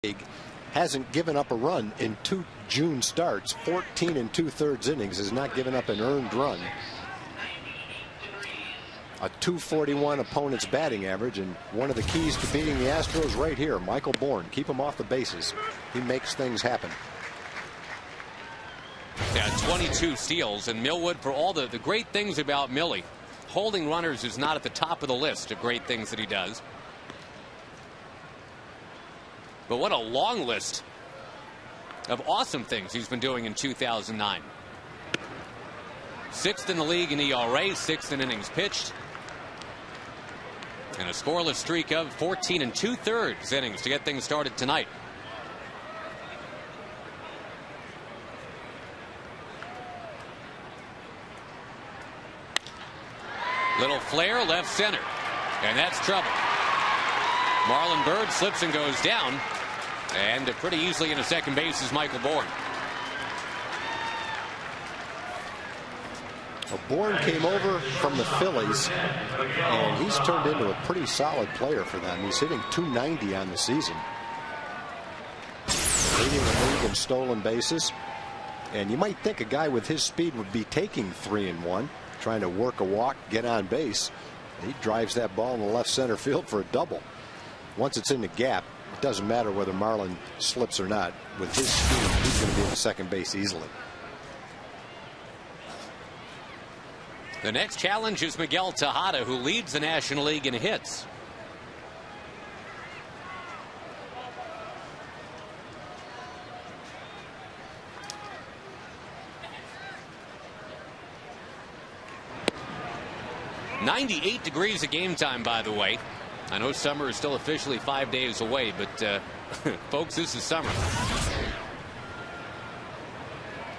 league hasn't given up a run in 2 June starts. 14 2/3 innings, has not given up an earned run. A .241 opponent's batting average, and one of the keys to beating the Astros right here, Michael Bourne. Keep him off the bases. He makes things happen. Yeah, 22 steals, and Millwood, for all the great things about Millie, holding runners is not at the top of the list of great things that he does. But what a long list of awesome things he's been doing in 2009. 6th in the league in ERA, 6th in innings pitched, and a scoreless streak of 14 2/3 innings to get things started tonight. Little flare left center, and that's trouble. Marlon Byrd slips and goes down, and pretty easily into second base is Michael Bourne. Well, Bourne came over from the Phillies, and he's turned into a pretty solid player for them. He's hitting .290 on the season, leading the league in stolen bases. And you might think a guy with his speed would be taking 3 and 1, trying to work a walk, get on base. He drives that ball in the left center field for a double. Once it's in the gap, it doesn't matter whether Marlon slips or not. With his speed, he's going to be in the second base easily. The next challenge is Miguel Tejada, who leads the National League in hits. .98 degrees of game time, by the way. I know summer is still officially 5 days away, but folks, this is summer.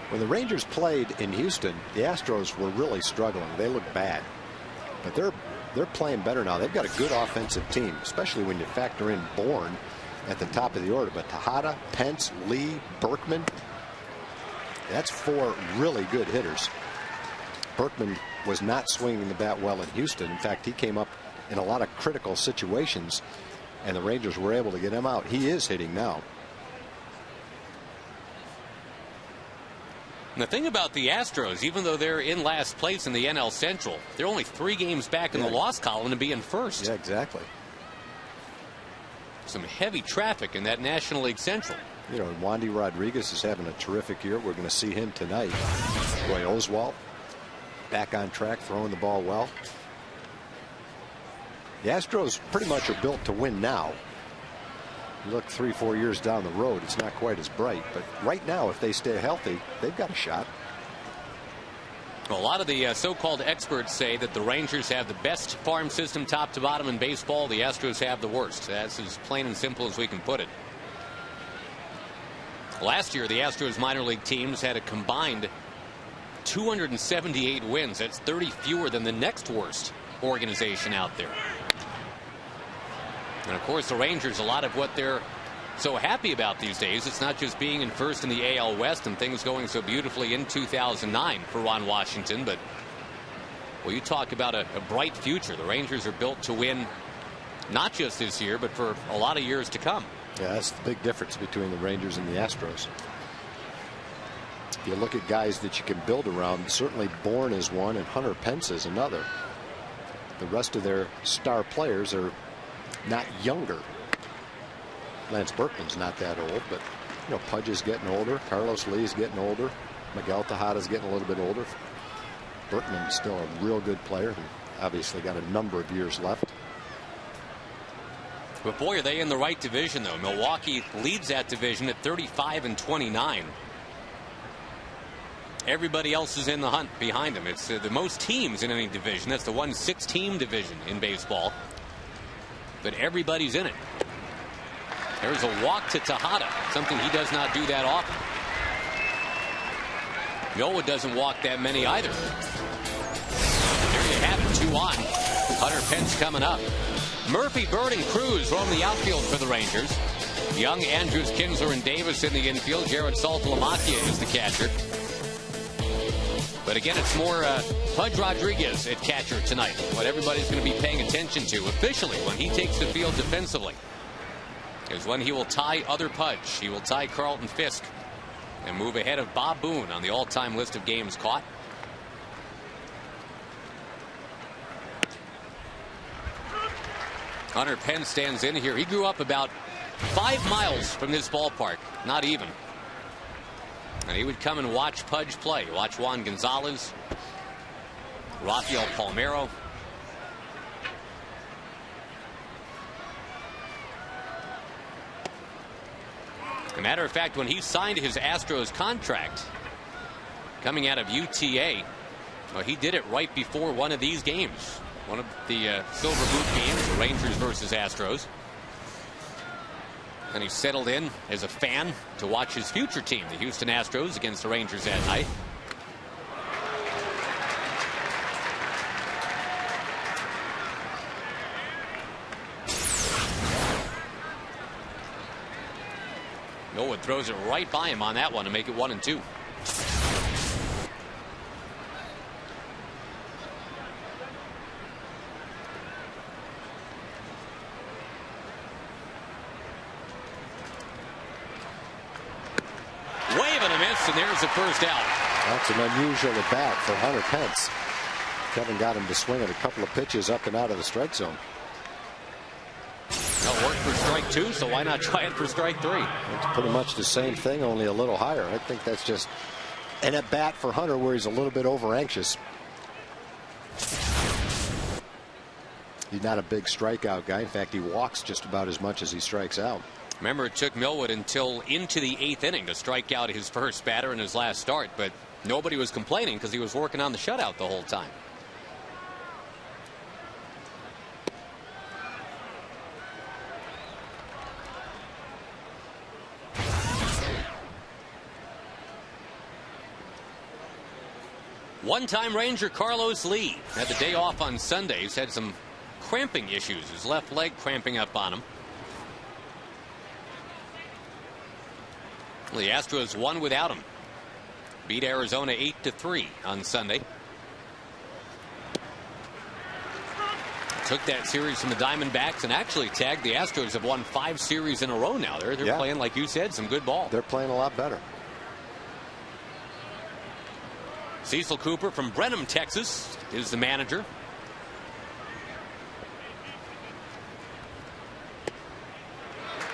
When the Rangers played in Houston, the Astros were really struggling. They looked bad, but they're playing better now. They've got a good offensive team, especially when you factor in Bourne at the top of the order. But Tejada, Pence, Lee, Berkman, that's 4 really good hitters. Berkman was not swinging the bat well in Houston. In fact, he came up in a lot of critical situations, and the Rangers were able to get him out. He is hitting now. And the thing about the Astros, even though they're in last place in the NL Central, they're only 3 games back in the loss column to be in first. Yeah, exactly. Some heavy traffic in that National League Central. You know, Wandy Rodriguez is having a terrific year. We're going to see him tonight. Roy Oswalt back on track, throwing the ball well. The Astros pretty much are built to win now. You look 3-4 years down the road, it's not quite as bright, but right now, if they stay healthy, they've got a shot. Well, a lot of the so-called experts say that the Rangers have the best farm system top to bottom in baseball. The Astros have the worst. That's as plain and simple as we can put it. Last year, the Astros minor league teams had a combined 278 wins. That's 30 fewer than the next worst organization out there. And of course, the Rangers, a lot of what they're so happy about these days, it's not just being in first in the AL West and things going so beautifully in 2009 for Ron Washington, but, well, you talk about a bright future. The Rangers are built to win not just this year, but for a lot of years to come. Yeah, that's the big difference between the Rangers and the Astros. If you look at guys that you can build around, certainly Bourne is one and Hunter Pence is another. The rest of their star players are not younger. Lance Berkman's not that old, but you know, Pudge is getting older. Carlos Lee's getting older. Miguel Tejada's getting a little bit older. Berkman's still a real good player, and obviously got a number of years left. But boy, are they in the right division, though. Milwaukee leads that division at 35-29. Everybody else is in the hunt behind them. It's the most teams in any division. That's the 6-team division in baseball. But everybody's in it. There's a walk to Tejada, something he does not do that often. Millwood doesn't walk that many either. There you have it, 2 on. Hunter Pence coming up. Murphy, Bird, and Cruz roam the outfield for the Rangers. Young, Andrews, Kinsler, and Davis in the infield. Jared Saltalamacchia is the catcher. But again, it's more Pudge Rodriguez at catcher tonight. What everybody's going to be paying attention to officially when he takes the field defensively. is when he will tie other Pudge. He will tie Carlton Fisk and move ahead of Bob Boone on the all-time list of games caught. Hunter Pence stands in here. He grew up about 5 miles from this ballpark, not even. And he would come and watch Pudge play, watch Juan Gonzalez, Rafael Palmeiro. As a matter of fact, when he signed his Astros contract coming out of UTA, well, he did it right before one of these games. One of the Silver Boot games, the Rangers versus Astros. And he settled in as a fan to watch his future team, the Houston Astros, against the Rangers that night. Millwood throws it right by him on that one to make it 1-2. And there's the first out. That's an unusual at bat for Hunter Pence. Kevin got him to swing at a couple of pitches up and out of the strike zone. That worked for strike 2, so why not try it for strike 3? It's pretty much the same thing, only a little higher. I think that's just an at bat for Hunter where he's a little bit over anxious. He's not a big strikeout guy. In fact, he walks just about as much as he strikes out. Remember, it took Millwood until into the 8th inning to strike out his first batter in his last start, but nobody was complaining because he was working on the shutout the whole time. One-time Ranger Carlos Lee had the day off on Sunday. He's had some cramping issues, his left leg cramping up on him. The Astros won without him. Beat Arizona 8-3 on Sunday. Took that series from the Diamondbacks and actually tagged. The Astros have won 5 series in a row now. They're playing, like you said, some good ball. They're playing a lot better. Cecil Cooper from Brenham, Texas is the manager.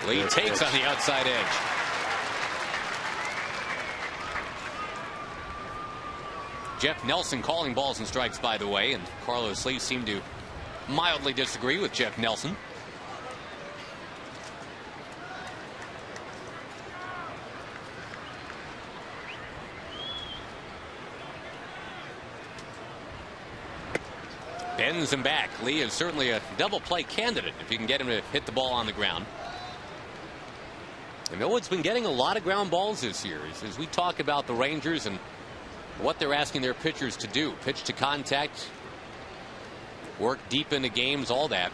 Lee takes on the outside edge. Jeff Nelson calling balls and strikes, by the way, and Carlos Lee seemed to mildly disagree with Jeff Nelson. Bends him back. Lee is certainly a double play candidate if you can get him to hit the ball on the ground. And Millwood's been getting a lot of ground balls this year. As we talk about the Rangers and what they're asking their pitchers to do, pitch to contact, work deep into games, all that.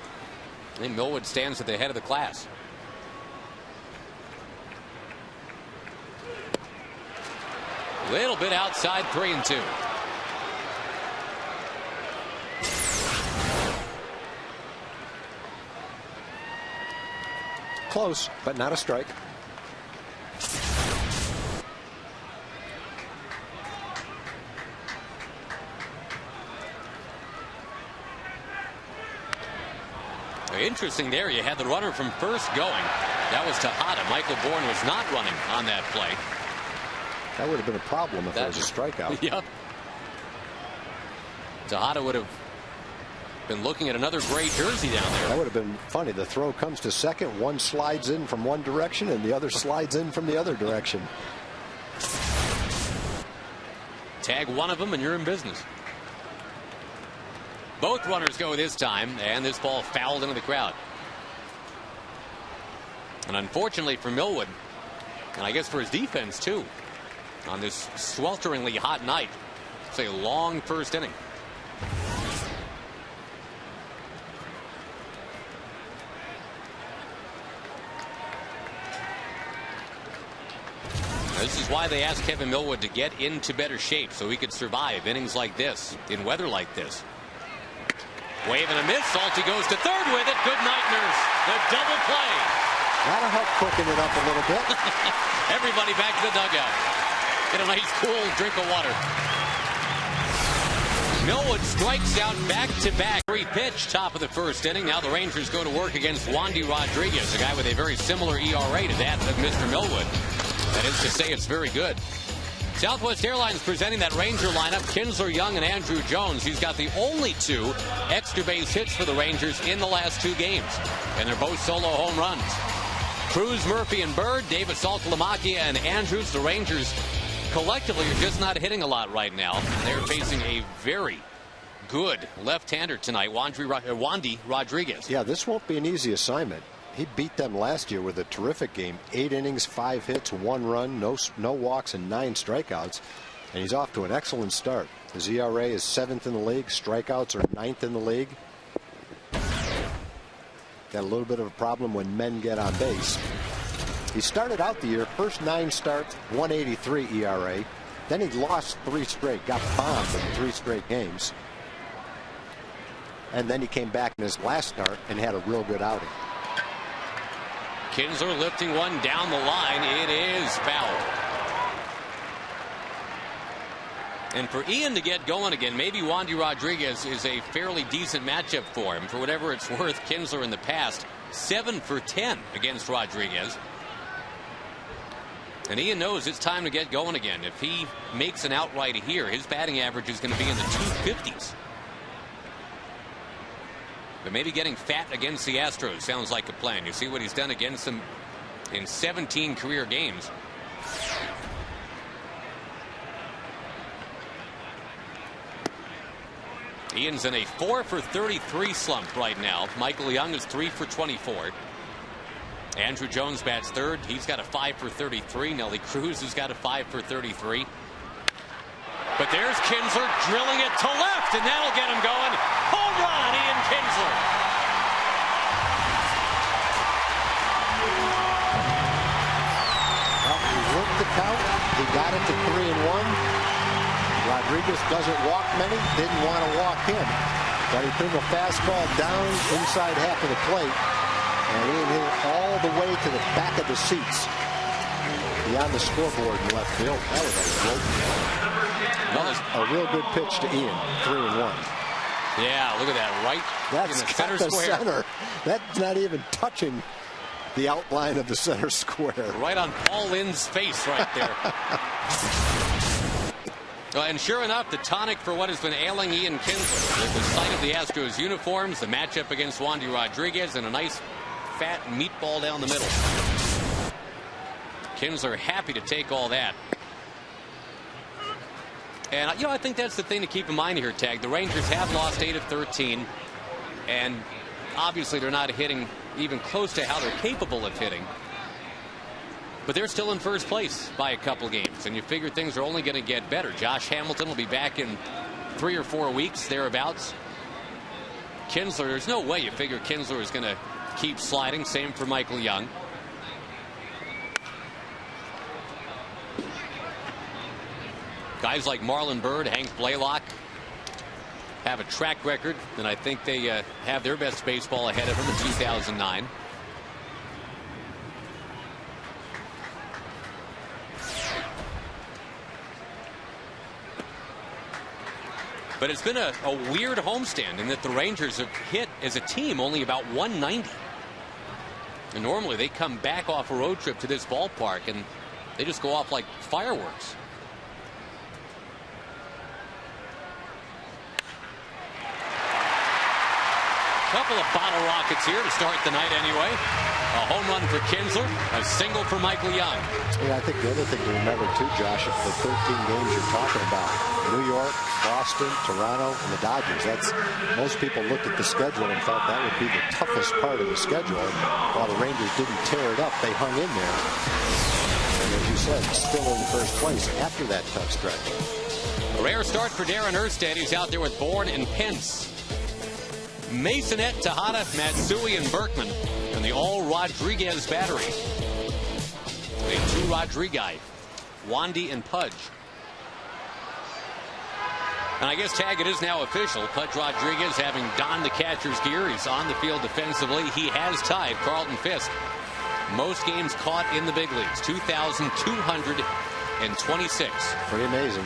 I think Millwood stands at the head of the class. A little bit outside, 3-2. Close, but not a strike. Interesting there. You had the runner from first going. That was Tejada. Michael Bourne was not running on that play. That would have been a problem if it was a strikeout. Yep. Tejada would have been looking at another gray jersey down there. That would have been funny. The throw comes to second. One slides in from one direction and the other slides in from the other direction. Tag one of them and you're in business. Both runners go this time, and this ball fouled into the crowd. And unfortunately for Millwood, and I guess for his defense too, on this swelteringly hot night, it's a long first inning. This is why they asked Kevin Millwood to get into better shape so he could survive innings like this, in weather like this. Wave and a miss. Salty goes to third with it. Good night, Nurse. The double play. That'll help cooking it up a little bit. Everybody back to the dugout. Get a nice cool drink of water. Millwood strikes out back-to-back. Pitch, top of the first inning. Now the Rangers go to work against Wandy Rodriguez, a guy with a very similar ERA to that of Mr. Millwood. That is to say, it's very good. Southwest Airlines presenting that Ranger lineup. Kinsler, Young, and Andrew Jones. He's got the only 2 extra base hits for the Rangers in the last 2 games. And they're both solo home runs. Cruz, Murphy, and Bird, Davis, Saltalamacchia, and Andrews. The Rangers collectively are just not hitting a lot right now. They're facing a very good left-hander tonight, Wandy Rodriguez. Yeah, this won't be an easy assignment. He beat them last year with a terrific game. 8 innings, 5 hits, 1 run, no walks, and 9 strikeouts. And he's off to an excellent start. His ERA is 7th in the league. Strikeouts are 9th in the league. Got a little bit of a problem when men get on base. He started out the year, first 9 starts, 183 ERA. Then he lost 3 straight, got bombed in 3 straight games. And then he came back in his last start and had a real good outing. Kinsler lifting one down the line. It is foul. And for Ian to get going again, maybe Wandy Rodriguez is a fairly decent matchup for him. For whatever it's worth, Kinsler in the past, 7 for 10 against Rodriguez. And Ian knows it's time to get going again. If he makes an outright here, his batting average is going to be in the 250s. But maybe getting fat against the Astros sounds like a plan. You see what he's done against them in 17 career games. Ian's in a 4 for 33 slump right now. Michael Young is 3 for 24. Andrew Jones bats third. He's got a 5 for 33. Nelly Cruz has got a 5 for 33. But there's Kinsler drilling it to left, and that'll get him going. Home run, Ian Kinsler. Well, he worked the count. He got it to 3-1. Rodriguez doesn't walk many. Didn't want to walk him. But he threw the fastball down inside half of the plate. And he hit it all the way to the back of the seats. Beyond the scoreboard in left field. That was a real good pitch to Ian. 3-1. Yeah, look at that. Right That's in the center square. Center. That's not even touching the outline of the center square. Right on Paul Lynn's face right there. And sure enough, the tonic for what has been ailing Ian Kinsler. The sight of the Astros uniforms, the matchup against Wandy Rodriguez, and a nice fat meatball down the middle. Kinsler happy to take all that. And, I think that's the thing to keep in mind here, Tag. The Rangers have lost 8 of 13. And obviously they're not hitting even close to how they're capable of hitting. But they're still in first place by a couple games. And you figure things are only going to get better. Josh Hamilton will be back in 3 or 4 weeks, thereabouts. Kinsler, there's no way you figure Kinsler is going to keep sliding. Same for Michael Young. Guys like Marlon Byrd, Hank Blaylock have a track record, and I think they have their best baseball ahead of them in 2009. But it's been a weird homestand in that the Rangers have hit as a team only about 190. And normally they come back off a road trip to this ballpark and they just go off like fireworks. Couple of bottle rockets here to start the night anyway. A home run for Kinsler, a single for Michael Young. Yeah, I think the other thing to remember too, Josh, the 13 games you're talking about, New York, Boston, Toronto, and the Dodgers. That's, most people looked at the schedule and thought that would be the toughest part of the schedule. And while the Rangers didn't tear it up, they hung in there. And as you said, still in first place after that tough stretch. A rare start for Darren Erstad. He's out there with Bourne and Pence. Masonette, Tejada, Matsui, and Berkman, and the all-Rodriguez battery. The 2 Rodriguez, Wandy and Pudge. And I guess, Tag, it is now official. Pudge Rodriguez, having donned the catcher's gear, he's on the field defensively. He has tied Carlton Fisk Most games caught in the big leagues, 2,226. Pretty amazing.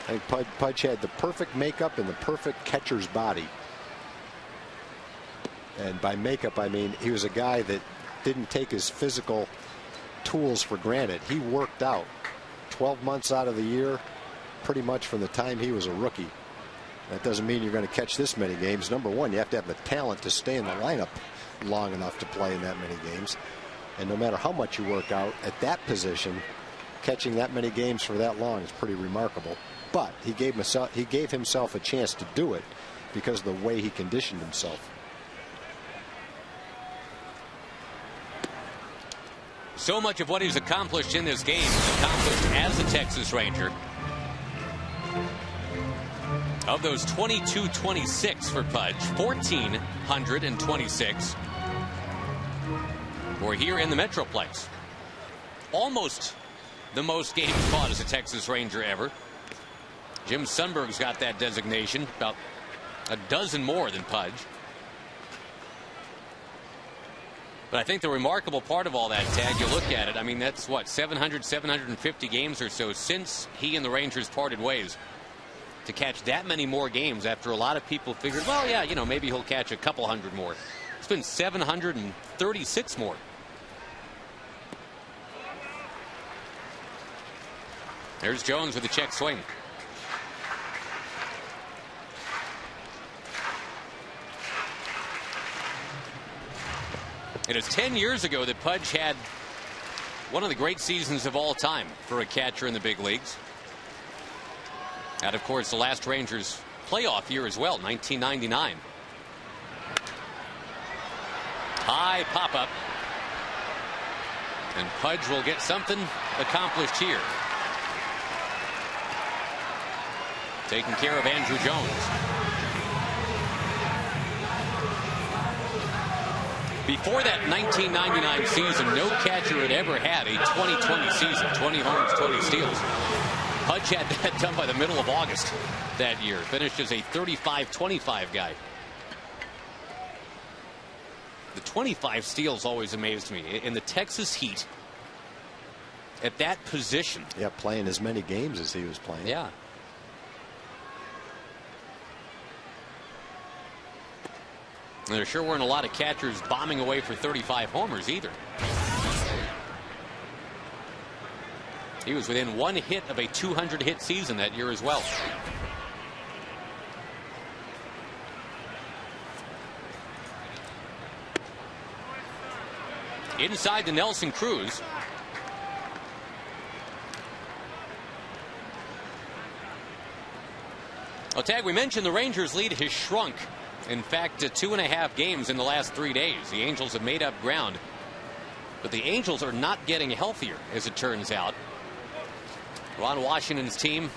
I think Pudge had the perfect makeup and the perfect catcher's body. And by makeup, I mean he was a guy that didn't take his physical tools for granted. He worked out 12 months out of the year, pretty much from the time he was a rookie. That doesn't mean you're going to catch this many games. Number one, you have to have the talent to stay in the lineup long enough to play in that many games. And no matter how much you work out at that position, catching that many games for that long is pretty remarkable. But he gave himself a chance to do it because of the way he conditioned himself. So much of what he's accomplished in this game is accomplished as a Texas Ranger. Of those 22-26 for Pudge, 1,426 were here in the Metroplex. Almost the most games caught as a Texas Ranger ever. Jim Sundberg's got that designation, about a dozen more than Pudge. But I think the remarkable part of all that, Tag, you look at it, I mean, that's what, 750 games or so since he and the Rangers parted ways. To catch that many more games after a lot of people figured, well, yeah, you know, maybe he'll catch a couple hundred more. It's been 736 more. There's Jones with a check swing. It is 10 years ago that Pudge had one of the great seasons of all time for a catcher in the big leagues. And of course, the last Rangers playoff year as well, 1999. High pop-up. And Pudge will get something accomplished here. Taking care of Andrew Jones. Before that 1999 season, no catcher had ever had a 20-20 season, 20 homers, 20 steals. Pudge had that done by the middle of August that year. Finished as a 35-25 guy. The 25 steals always amazed me. In the Texas heat, at that position. Yeah, playing as many games as he was playing. Yeah. And there sure weren't a lot of catchers bombing away for 35 homers either. He was within one hit of a 200-hit season that year as well. Inside to Nelson Cruz. Well, Tag, we mentioned the Rangers' lead has shrunk. In fact, 2.5 games in the last 3 days. The Angels have made up ground. But the Angels are not getting healthier, as it turns out. Ron Washington's team,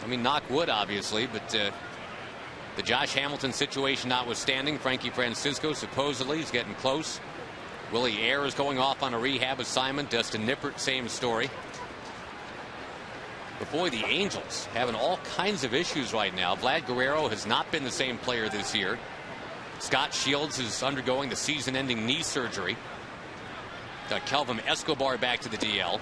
I mean, knock wood, obviously, but the Josh Hamilton situation notwithstanding, Frankie Francisco supposedly is getting close. Willie Ayers is going off on a rehab assignment. Dustin Nippert, same story. But boy, the Angels having all kinds of issues right now. Vlad Guerrero has not been the same player this year. Scott Shields is undergoing the season-ending knee surgery. Got Kelvin Escobar back to the DL.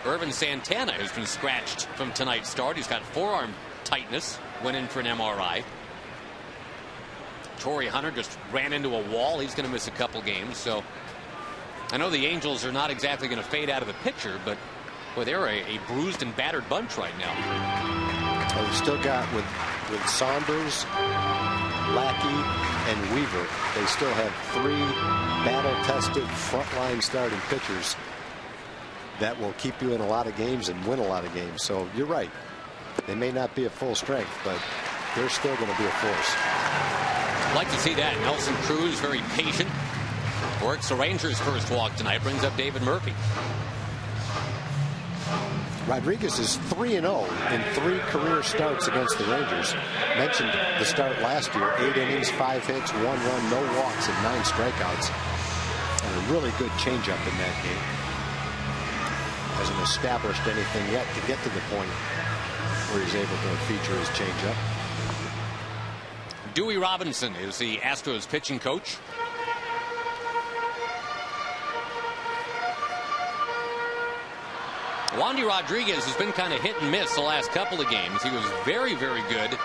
Irvin Santana has been scratched from tonight's start. He's got forearm tightness. Went in for an MRI. Torrey Hunter just ran into a wall. He's going to miss a couple games. So I know the Angels are not exactly going to fade out of the picture, but boy, they're a bruised and battered bunch right now. Well, we've still got with Saunders, Lackey, and Weaver. They still have 3 battle-tested frontline starting pitchers that will keep you in a lot of games and win a lot of games. So you're right. They may not be at full strength, but they're still going to be a force. I'd like to see that. Nelson Cruz, very patient. Works the Rangers' first walk tonight. Brings up David Murphy. Rodriguez is 3-0 in 3 career starts against the Rangers. Mentioned the start last year. 8 innings, 5 hits, 1 run, no walks, and 9 strikeouts. And a really good changeup in that game. Hasn't established anything yet to get to the point where he's able to feature his changeup. Dewey Robinson is the Astros pitching coach. Wandy Rodriguez has been kind of hit and miss the last couple of games. He was very, very good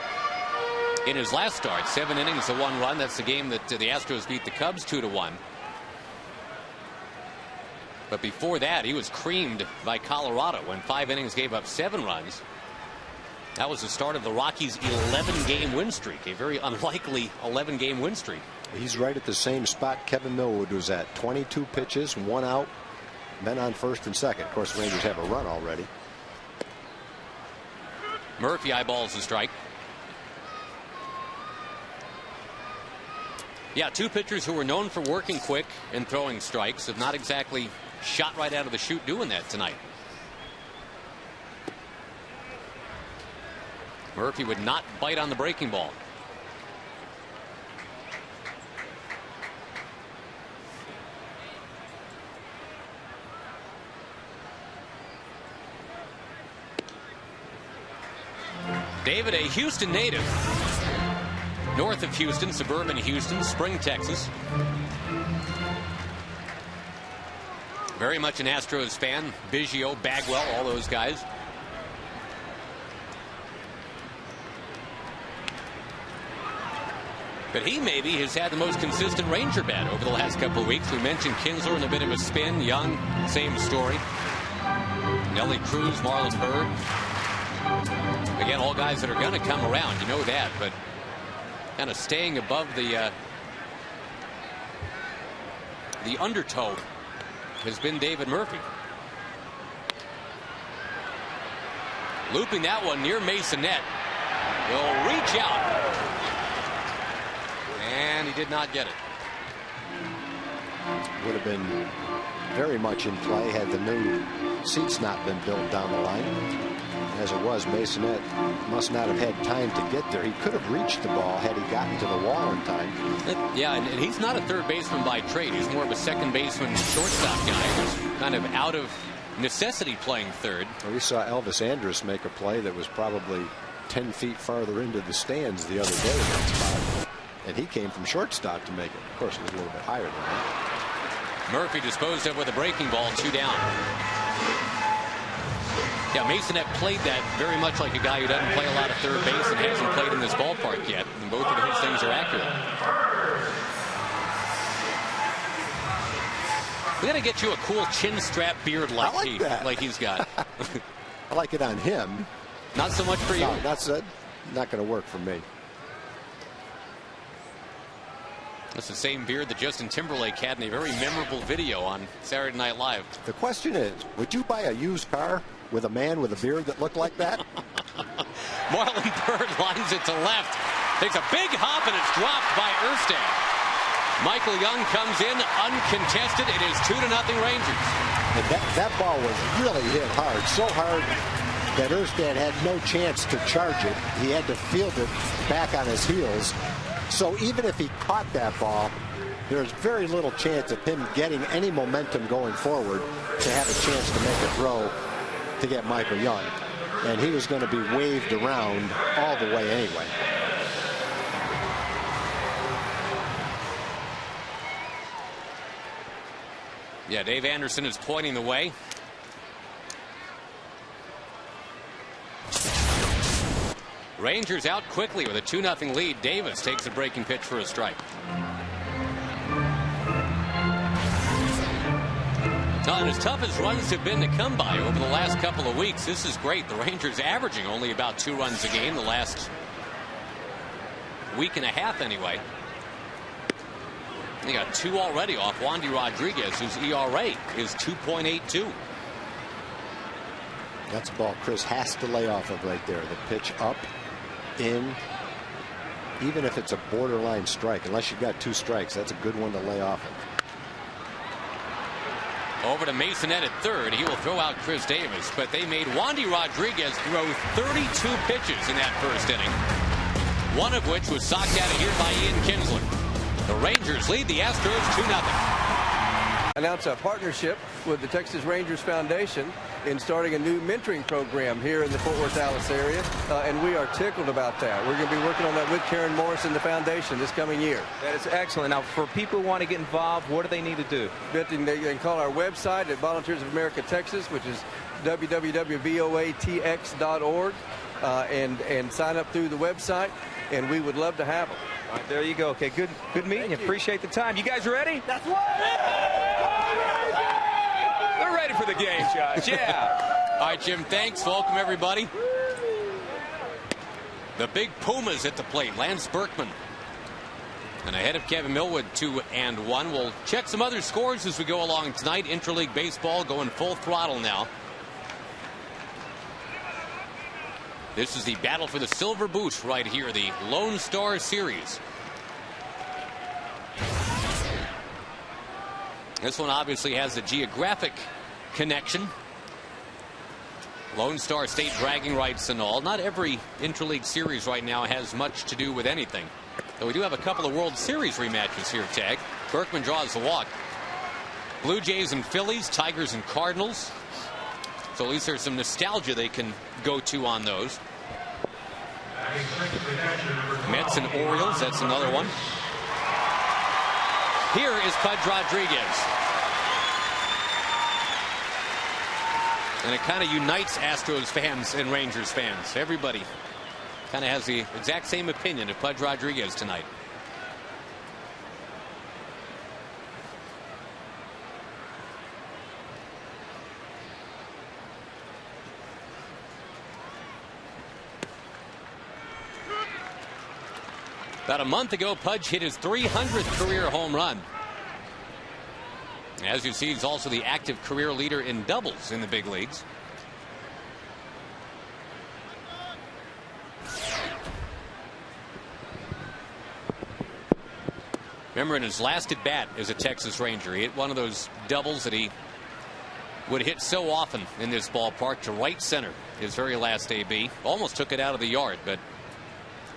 in his last start. 7 innings to 1 run. That's the game that the Astros beat the Cubs 2-1. But before that, he was creamed by Colorado when 5 innings gave up 7 runs. That was the start of the Rockies' 11-game win streak, a very unlikely 11-game win streak. He's right at the same spot Kevin Millwood was at. 22 pitches, 1 out, men on first and second. Of course, the Rangers have a run already. Murphy eyeballs the strike. Yeah, 2 pitchers who were known for working quick and throwing strikes have not exactly shot right out of the chute doing that tonight. Murphy would not bite on the breaking ball. David, a Houston native. North of Houston, suburban Houston, Spring, Texas. Very much an Astros fan. Biggio, Bagwell, all those guys. But he maybe has had the most consistent Ranger bat over the last couple of weeks. We mentioned Kinsler in a bit of a spin. Young, same story. Nelly Cruz, Marlon Byrd. Again, all guys that are going to come around. You know that. But kind of staying above the undertow has been David Murphy. Looping that one near Masonette. Will reach out. And he did not get it. Would have been very much in play had the new seats not been built down the line. As it was, Masonette must not have had time to get there. He could have reached the ball had he gotten to the wall in time. Yeah, and he's not a third baseman by trade. He's more of a second baseman, shortstop guy who's kind of out of necessity playing third. Well, we saw Elvis Andrus make a play that was probably 10 feet farther into the stands the other day in that spot. And he came from shortstop to make it. Of course, it was a little bit higher than that. Murphy disposed of with a breaking ball, 2 down. Yeah, Masonette played that very much like a guy who doesn't play a lot of third base and hasn't played in this ballpark yet. And both of those things are accurate. We got to get you a cool chin strap beard like he's got. I like it on him. Not so much for you. No, that's not going to work for me. That's the same beard that Justin Timberlake had in a very memorable video on Saturday Night Live. The question is, would you buy a used car with a man with a beard that looked like that? Marlon Byrd lines it to left. Takes a big hop and it's dropped by Erstad. Michael Young comes in uncontested. It is 2-0 Rangers. And that ball was really hit hard. So hard that Erstad had no chance to charge it. He had to field it back on his heels. So even if he caught that ball, there's very little chance of him getting any momentum going forward to have a chance to make a throw to get Michael Young. And he was going to be waved around all the way anyway. Yeah, Dave Anderson is pointing the way. Rangers out quickly with a 2-0 lead. Davis takes a breaking pitch for a strike. And as tough as runs have been to come by over the last couple of weeks, this is great. The Rangers averaging only about 2 runs a game the last week and a half anyway. They got 2 already off Wandy Rodriguez, whose ERA is 2.82. That's a ball Chris has to lay off of right there. The pitch up, in, even if it's a borderline strike, unless you've got 2 strikes, that's a good one to lay off of. Over to Masonette at third. He will throw out Chris Davis, but they made Wandy Rodriguez throw 32 pitches in that first inning, one of which was socked out of here by Ian Kinsler. The Rangers lead the Astros 2-0. announce a partnership with the Texas Rangers Foundation in starting a new mentoring program here in the Fort Worth, Dallas area, and we are tickled about that. We're going to be working on that with Karen Morris and the foundation this coming year. That is excellent. Now, for people who want to get involved, what do they need to do? They can call our website at Volunteers of America, Texas, which is www.hoatx.org, and sign up through the website, and we would love to have them. All right, there you go. Okay, good meeting you. Appreciate the time. You guys ready? That's what. They're ready for the game, Josh. Yeah. All right, Jim, thanks. Welcome, everybody. The big Pumas at the plate. Lance Berkman. And ahead of Kevin Millwood, 2-1. We'll check some other scores as we go along tonight. Interleague baseball going full throttle now. This is the battle for the silver boot right here, the Lone Star Series. This one obviously has a geographic connection. Lone Star State bragging rights and all. Not every interleague series right now has much to do with anything. Though we do have a couple of World Series rematches here, Tag. Berkman draws the walk. Blue Jays and Phillies, Tigers and Cardinals. So at least there's some nostalgia they can go to on those. Mets and Orioles, that's another one. Here is Pudge Rodriguez. And it kind of unites Astros fans and Rangers fans. Everybody kind of has the exact same opinion of Pudge Rodriguez tonight. About a month ago, Pudge hit his 300th career home run. As you see, he's also the active career leader in doubles in the big leagues. Remember, in his last at bat as a Texas Ranger, he hit one of those doubles that he would hit so often in this ballpark to right center his very last AB. Almost took it out of the yard, but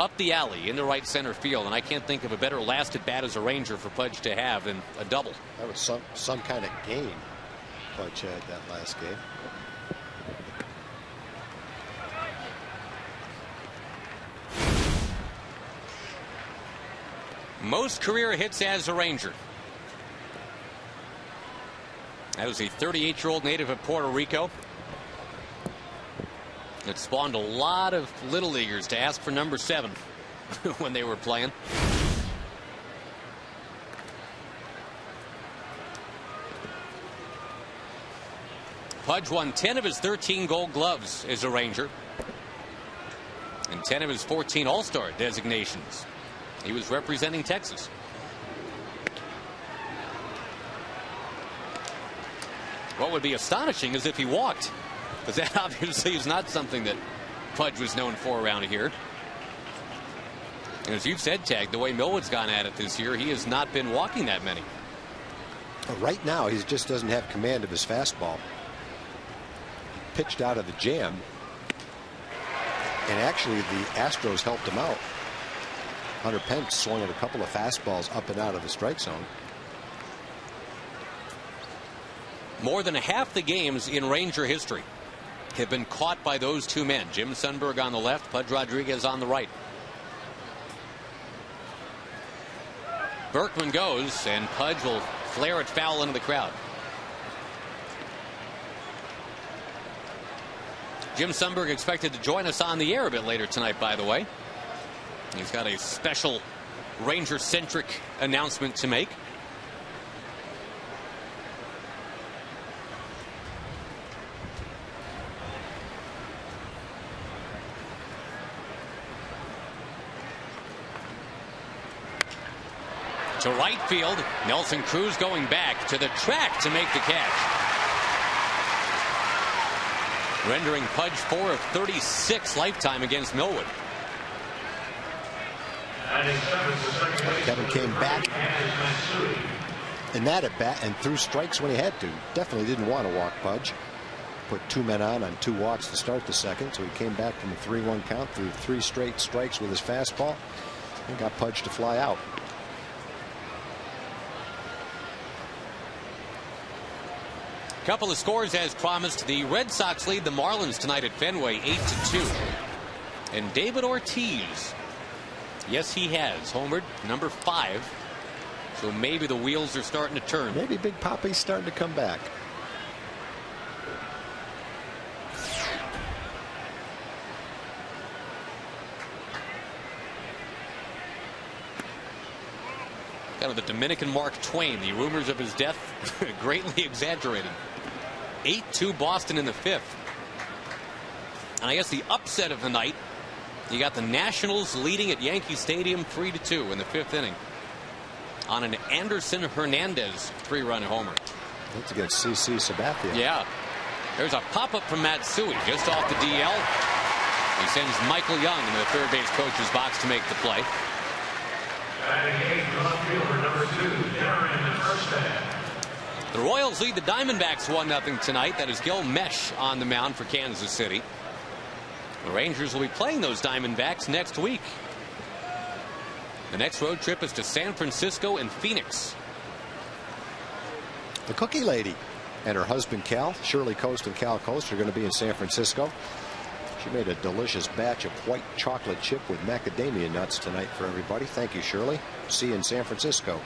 up the alley into right center field, and I can't think of a better last at bat as a Ranger for Pudge to have than a double. That was some kind of game Pudge had that last game. Most career hits as a Ranger. That was a 38-year-old native of Puerto Rico. It spawned a lot of little leaguers to ask for number 7 when they were playing. Pudge won 10 of his 13 Gold Gloves as a Ranger and 10 of his 14 All-Star designations. He was representing Texas. What would be astonishing is if he walked, because that obviously is not something that Pudge was known for around here. And as you've said, Tag, the way Millwood's gone at it this year, he has not been walking that many. Right now, he just doesn't have command of his fastball. He pitched out of the jam, and actually the Astros helped him out. Hunter Pence swung at a couple of fastballs up and out of the strike zone. More than half the games in Ranger history have been caught by those two men. Jim Sundberg on the left, Pudge Rodriguez on the right. Berkman goes, and Pudge will flare it foul into the crowd. Jim Sundberg expected to join us on the air a bit later tonight, by the way. He's got a special Ranger-centric announcement to make. To right field, Nelson Cruz going back to the track to make the catch. Rendering Pudge 4 of 36 lifetime against Millwood. Kevin came back in that at bat and threw strikes when he had to. Definitely didn't want to walk Pudge. Put 2 men on 2 walks to start the second, so he came back from a 3-1 count, threw 3 straight strikes with his fastball and got Pudge to fly out. Couple of scores as promised. The Red Sox lead the Marlins tonight at Fenway 8-2. And David Ortiz, yes, he has homered, number 5. So maybe the wheels are starting to turn. Maybe Big Papi's starting to come back. Kind of the Dominican Mark Twain. The rumors of his death greatly exaggerated. 8-2 Boston in the 5th. And I guess the upset of the night, you got the Nationals leading at Yankee Stadium 3-2 in the 5th inning on an Anderson Hernandez 3-run homer. That's against C.C. Sabathia. Yeah. There's a pop-up from Matsui just off the DL. He sends Michael Young into the third base coach's box to make the play. The Royals lead the Diamondbacks 1-0 tonight. That is Gil Mesh on the mound for Kansas City. The Rangers will be playing those Diamondbacks next week. The next road trip is to San Francisco and Phoenix. The Cookie Lady and her husband Cal, Shirley Coast and Cal Coast, are going to be in San Francisco. She made a delicious batch of white chocolate chip with macadamia nuts tonight for everybody. Thank you, Shirley. See you in San Francisco.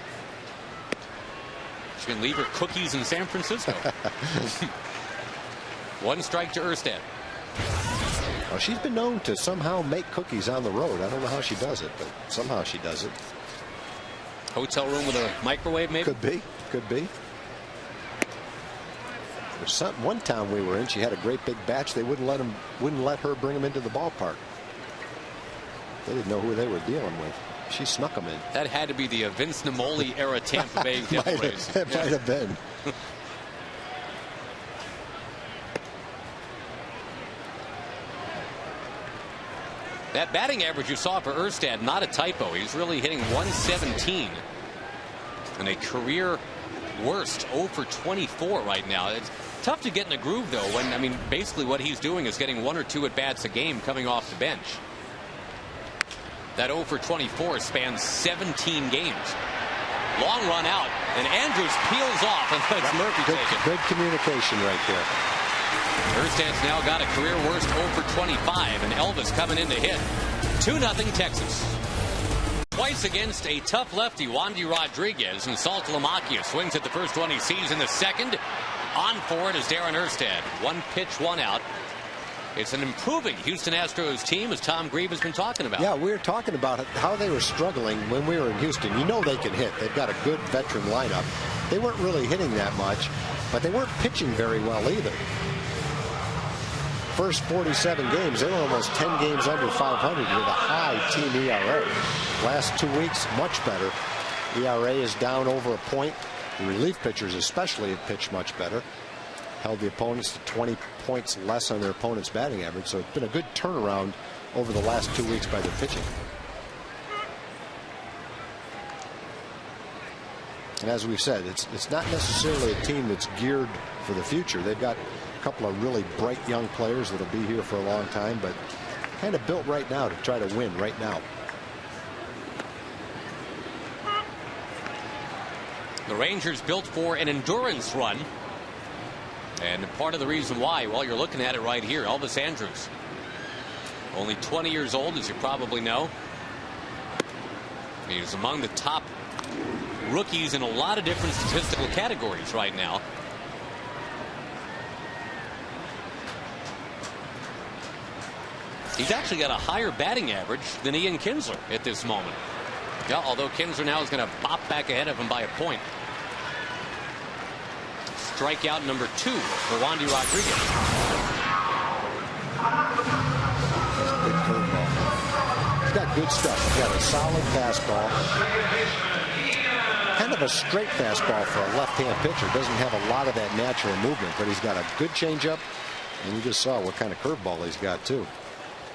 She can leave her cookies in San Francisco. 1 strike to Erstad. Well, she's been known to somehow make cookies on the road. I don't know how she does it, but somehow she does it. Hotel room with a microwave, maybe? Could be. Could be. There's one town we were in, she had a great big batch. They wouldn't let her bring them into the ballpark. They didn't know who they were dealing with. She snuck them in. That had to be the Vince Namoli era Tampa Bay Devil Rays. It might have been. That batting average you saw for Erstad, not a typo. He's really hitting 117. And a career worst 0 for 24 right now. It's tough to get in a groove, though, when, I mean, basically what he's doing is getting 1 or 2 at-bats a game coming off the bench. That 0 for 24 spans 17 games. Long run out, and Andrews peels off and lets Murphy take it. Good communication right there. Erstad's now got a career worst 0 for 25, and Elvis coming in to hit. 2-0 Texas. Twice against a tough lefty, Wandy Rodriguez, and Saltalamacchia swings at the first one he sees in the second. On for it is Darren Erstad. 1 pitch, 1 out. It's an improving Houston Astros team, as Tom Grieve has been talking about. Yeah, we were talking about how they were struggling when we were in Houston. You know they can hit. They've got a good veteran lineup. They weren't really hitting that much, but they weren't pitching very well either. First 47 games, they were almost 10 games under 500 with a high team ERA. Last 2 weeks, much better. ERA is down over a point. The relief pitchers especially have pitched much better. Held the opponents to 20 points less on their opponent's batting average. So it's been a good turnaround over the last 2 weeks by their pitching. And as we've said, it's not necessarily a team that's geared for the future. They've got a couple of really bright young players that'll be here for a long time, but kind of built right now to try to win right now. The Rangers built for an endurance run. And part of the reason why, well, you're looking at it right here, Elvis Andrus. Only 20 years old, as you probably know. He's among the top rookies in a lot of different statistical categories right now. He's actually got a higher batting average than Ian Kinsler at this moment. Yeah, although Kinsler now is going to bop back ahead of him by a point. Strikeout number 2 for Wandy Rodriguez. Good curveball. He's got good stuff. He's got a solid fastball. Kind of a straight fastball for a left-hand pitcher. Doesn't have a lot of that natural movement, but he's got a good changeup. And you just saw what kind of curveball he's got, too.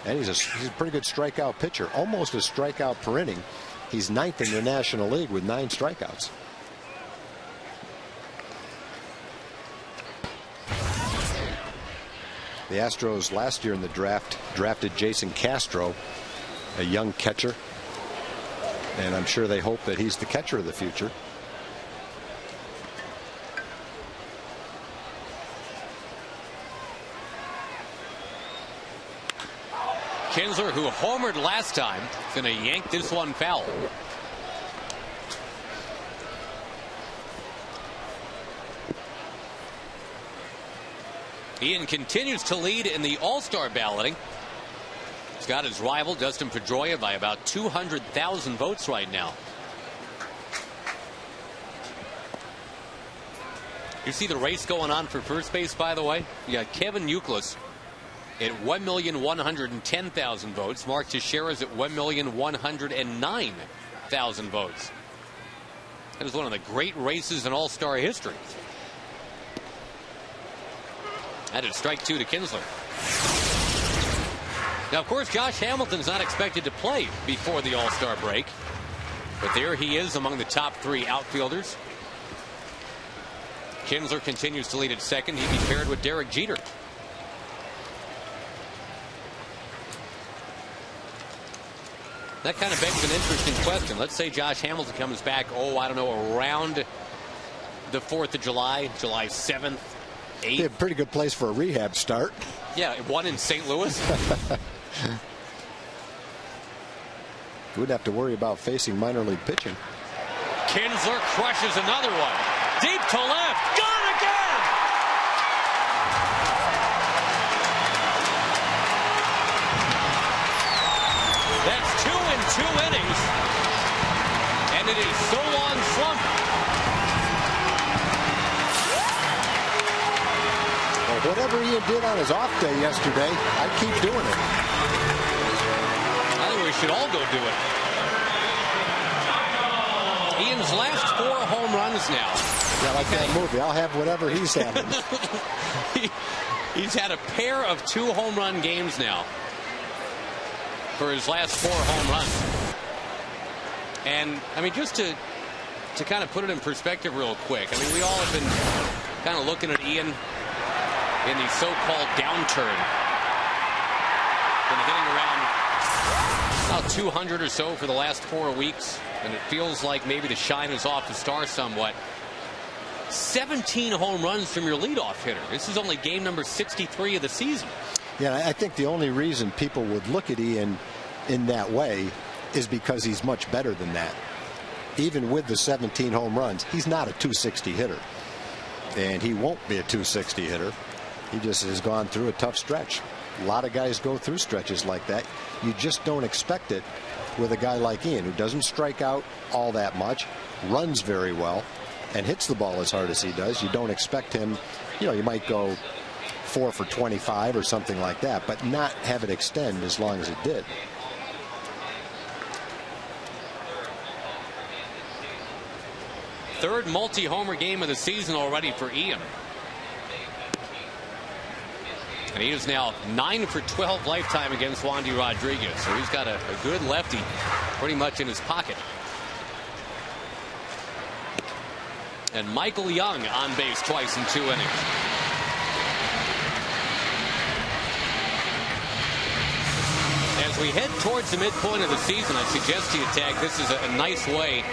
And he's a pretty good strikeout pitcher. Almost a strikeout per inning. He's 9th in the National League with 9 strikeouts. The Astros last year in the draft drafted Jason Castro, a young catcher. And I'm sure they hope that he's the catcher of the future. Kinsler, who homered last time, is going to yank this one foul. Ian continues to lead in the All-Star balloting. He's got his rival, Dustin Pedroia, by about 200,000 votes right now. You see the race going on for first base, by the way? You got Kevin Youkilis at 1,110,000 votes. Mark Teixeira's at 1,109,000 votes. That is one of the great races in All-Star history. That is strike two to Kinsler. Now, of course, Josh Hamilton's not expected to play before the All-Star break. But there he is among the top three outfielders. Kinsler continues to lead at second. He'd be paired with Derek Jeter. That kind of begs an interesting question. Let's say Josh Hamilton comes back, I don't know, around the 4th of July, July 7th, 8th. Yeah, pretty good place for a rehab start. Yeah, one in St. Louis. Wouldn't have to worry about facing minor league pitching. Kinsler crushes another one. Deep to left. Gone again! That's 2 in 2 innings. And it is so long slump. Well, whatever Ian did on his off day yesterday, I'd keep doing it. I think we should all go do it. Ian's last 4 home runs now. Yeah, like that movie. I'll have whatever he's having. He's had a pair of 2 home run games now for his last 4 home runs. And, I mean, just to kind of put it in perspective real quick, I mean, we all have been kind of looking at Ian in the so-called downturn. Been hitting around about 200 or so for the last 4 weeks. And it feels like maybe the shine is off the star somewhat. 17 home runs from your leadoff hitter. This is only game number 63 of the season. Yeah, I think the only reason people would look at Ian in that way is because he's much better than that. Even with the 17 home runs, he's not a 260 hitter. And he won't be a 260 hitter. He just has gone through a tough stretch. A lot of guys go through stretches like that. You just don't expect it with a guy like Ian, who doesn't strike out all that much, runs very well, and hits the ball as hard as he does. You don't expect him, you might go 4 for 25 or something like that, but not have it extend as long as it did. Third multi-homer game of the season already for Ian. And he is now 9 for 12 lifetime against Wandy Rodriguez. So he's got a good lefty pretty much in his pocket. And Michael Young on base twice in 2 innings. As we head towards the midpoint of the season, I suggest to you, Tag, this is a nice way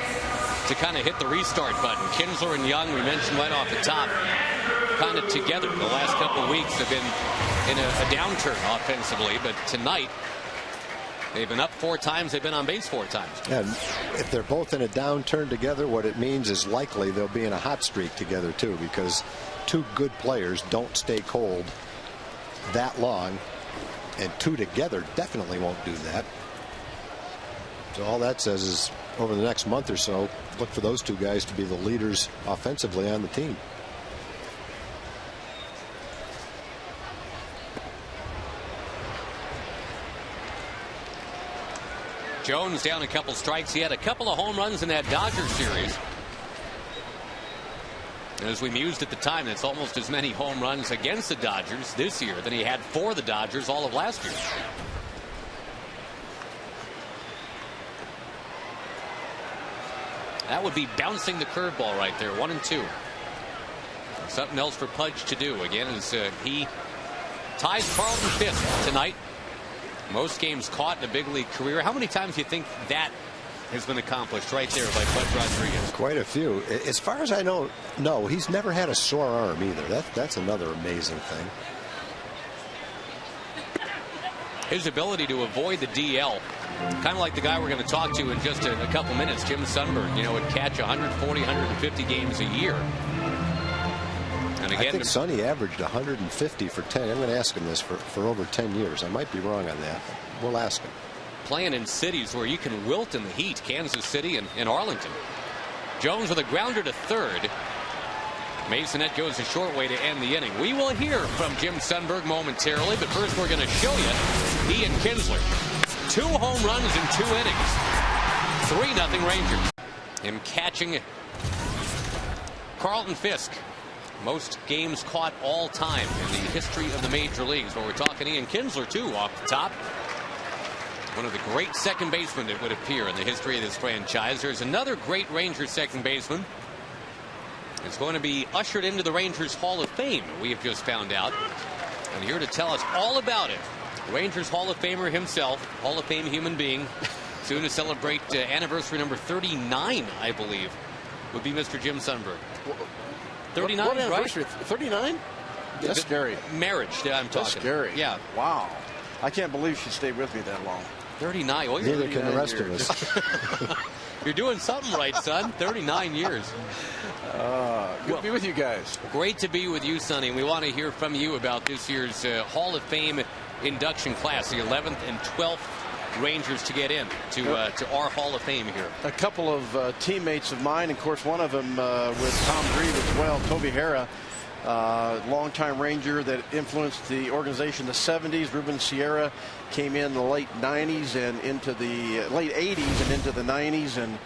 to kind of hit the restart button. Kinsler and Young, we mentioned right off the top, kind of together. The last couple of weeks have been in a downturn offensively, but tonight they've been up 4 times. They've been on base 4 times. And if they're both in a downturn together, what it means is likely they'll be in a hot streak together too, because 2 good players don't stay cold that long, and 2 together definitely won't do that. So all that says is over the next month or so, look for those 2 guys to be the leaders offensively on the team. Jones down a couple strikes. He had a couple of home runs in that Dodgers series. And as we mused at the time, that's almost as many home runs against the Dodgers this year than he had for the Dodgers all of last year. That would be bouncing the curveball right there. 1-2. Something else for Pudge to do again as he ties Carlton 5th tonight. Most games caught in a big league career. How many times do you think that has been accomplished right there by Pudge Rodriguez? Quite a few. As far as I know, no, he's never had a sore arm either. That's another amazing thing. his ability to avoid the DL, kind of like the guy we're going to talk to in just a couple minutes, Jim Sundberg, would catch 140, 150 games a year. And again, I think Sonny averaged 150 for 10. I'm going to ask him this for over 10 years. I might be wrong on that. We'll ask him. Playing in cities where you can wilt in the heat, Kansas City and Arlington. Jones with a grounder to third. Masonette goes a short way to end the inning. We will hear from Jim Sundberg momentarily, but first we're going to show you Ian Kinsler. 2 home runs in 2 innings. 3-0 Rangers. Him catching Carlton Fisk. Most games caught all time in the history of the major leagues. But we're talking Ian Kinsler, too, off the top. One of the great second basemen, it would appear, in the history of this franchise. There's another great Rangers second baseman. It's going to be ushered into the Rangers Hall of Fame, we have just found out. And here to tell us all about it, Rangers Hall of Famer himself, Hall of Fame human being, soon to celebrate anniversary number 39, I believe, would be Mr. Jim Sundberg. 39, what right? 39? That's scary. Marriage, I'm talking. That's scary. Yeah. Wow. I can't believe she stayed with me that long. 39. Well, neither can the rest of us. You're doing something right, son. 39 years. Good to be with you guys. Great to be with you, Sonny. We want to hear from you about this year's Hall of Fame induction class, the 11th and 12th Rangers to get in to our Hall of Fame here. A couple of teammates of mine, of course, one of them with Tom Grieve as well, Toby Hara, longtime Ranger that influenced the organization in the 70s. Ruben Sierra came in the late 90s and into the late 80s and into the 90s, and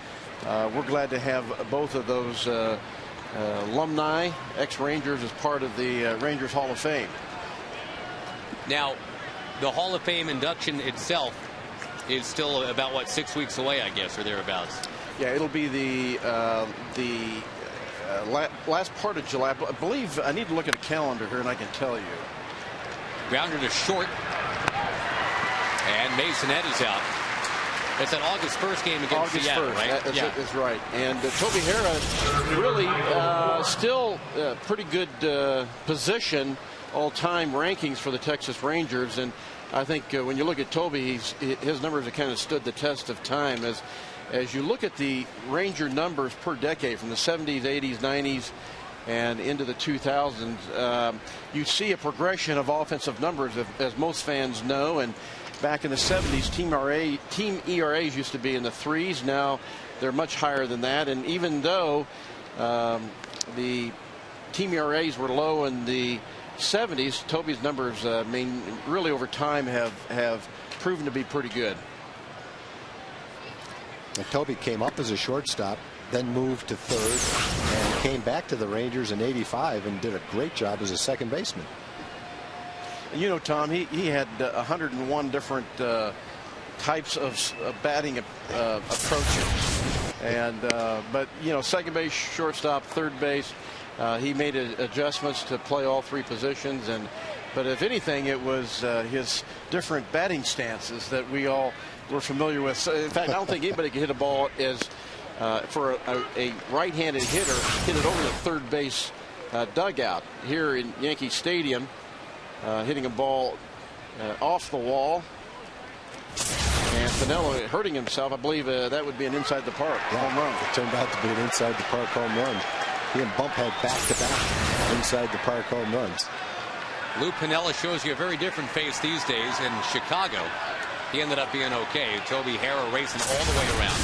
we're glad to have both of those alumni, ex-Rangers, as part of the Rangers Hall of Fame. Now, the Hall of Fame induction itself is still about, what, 6 weeks away, I guess, or thereabouts. Yeah, it'll be the last part of July. I believe I need to look at a calendar here, and I can tell you. Grounder to short. And Masonette is out. It's that August 1st game against August Seattle, 1st. right? That's right. And Toby Hara really still pretty good position all-time rankings for the Texas Rangers. And I think when you look at Toby, his numbers have kind of stood the test of time. As you look at the Ranger numbers per decade from the 70s, 80s, 90s, and into the 2000s, you see a progression of offensive numbers, as most fans know. And back in the 70s, team ERAs used to be in the 3s. Now they're much higher than that. And even though the team ERAs were low in the 70s, Toby's numbers, really over time have proven to be pretty good. And Toby came up as a shortstop, then moved to third, and came back to the Rangers in '85 and did a great job as a second baseman. You know, Tom, he had 101 different types of batting approaches, and but second base, shortstop, third base, he made adjustments to play all 3 positions. But if anything, it was his different batting stances that we all were familiar with. So, in fact, I don't think anybody could hit a ball as for a right-handed hitter, hit it over the third base dugout here in Yankee Stadium, hitting a ball off the wall. And Pinello hurting himself. I believe that would be an inside the park home run. It turned out to be an inside the park home run. He and Bump had back-to-back inside the park home runs. Lou Piniella shows you a very different face these days in Chicago. He ended up being okay. Toby Hara racing all the way around.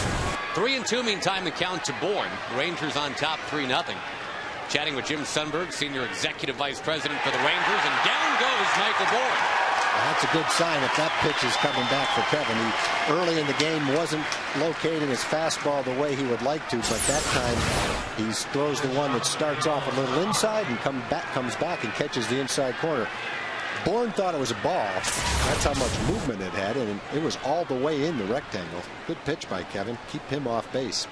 3-2, meantime, the count to Bourne. Rangers on top 3-0. Chatting with Jim Sundberg, Senior Executive Vice President for the Rangers, and down goes Michael Bourne. Well, that's a good sign if that pitch is coming back for Kevin. He early in the game wasn't locating his fastball the way he would like to, but that time he throws the one that starts off a little inside and comes back and catches the inside corner. Bourne thought it was a ball. That's how much movement it had, and it was all the way in the rectangle. Good pitch by Kevin. Keep him off base.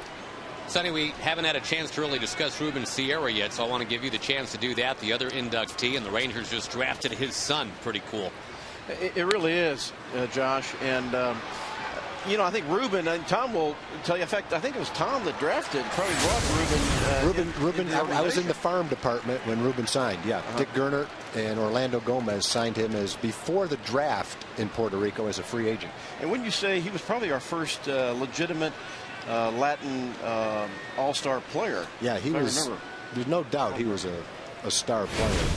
Sonny, we haven't had a chance to really discuss Ruben Sierra yet, so I want to give you the chance to do that. The other inductee, and the Rangers just drafted his son. Pretty cool. It really is, Josh. And you know, I think Ruben and Tom will tell you. In fact, I think it was Tom that drafted, probably brought Ruben. I was in the farm department when Ruben signed. Yeah, Dick Gernert and Orlando Gomez signed him as before the draft in Puerto Rico as a free agent. And when you say he was probably our first legitimate Latin all-star player. Yeah, he was. Remember. There's no doubt he was a star player.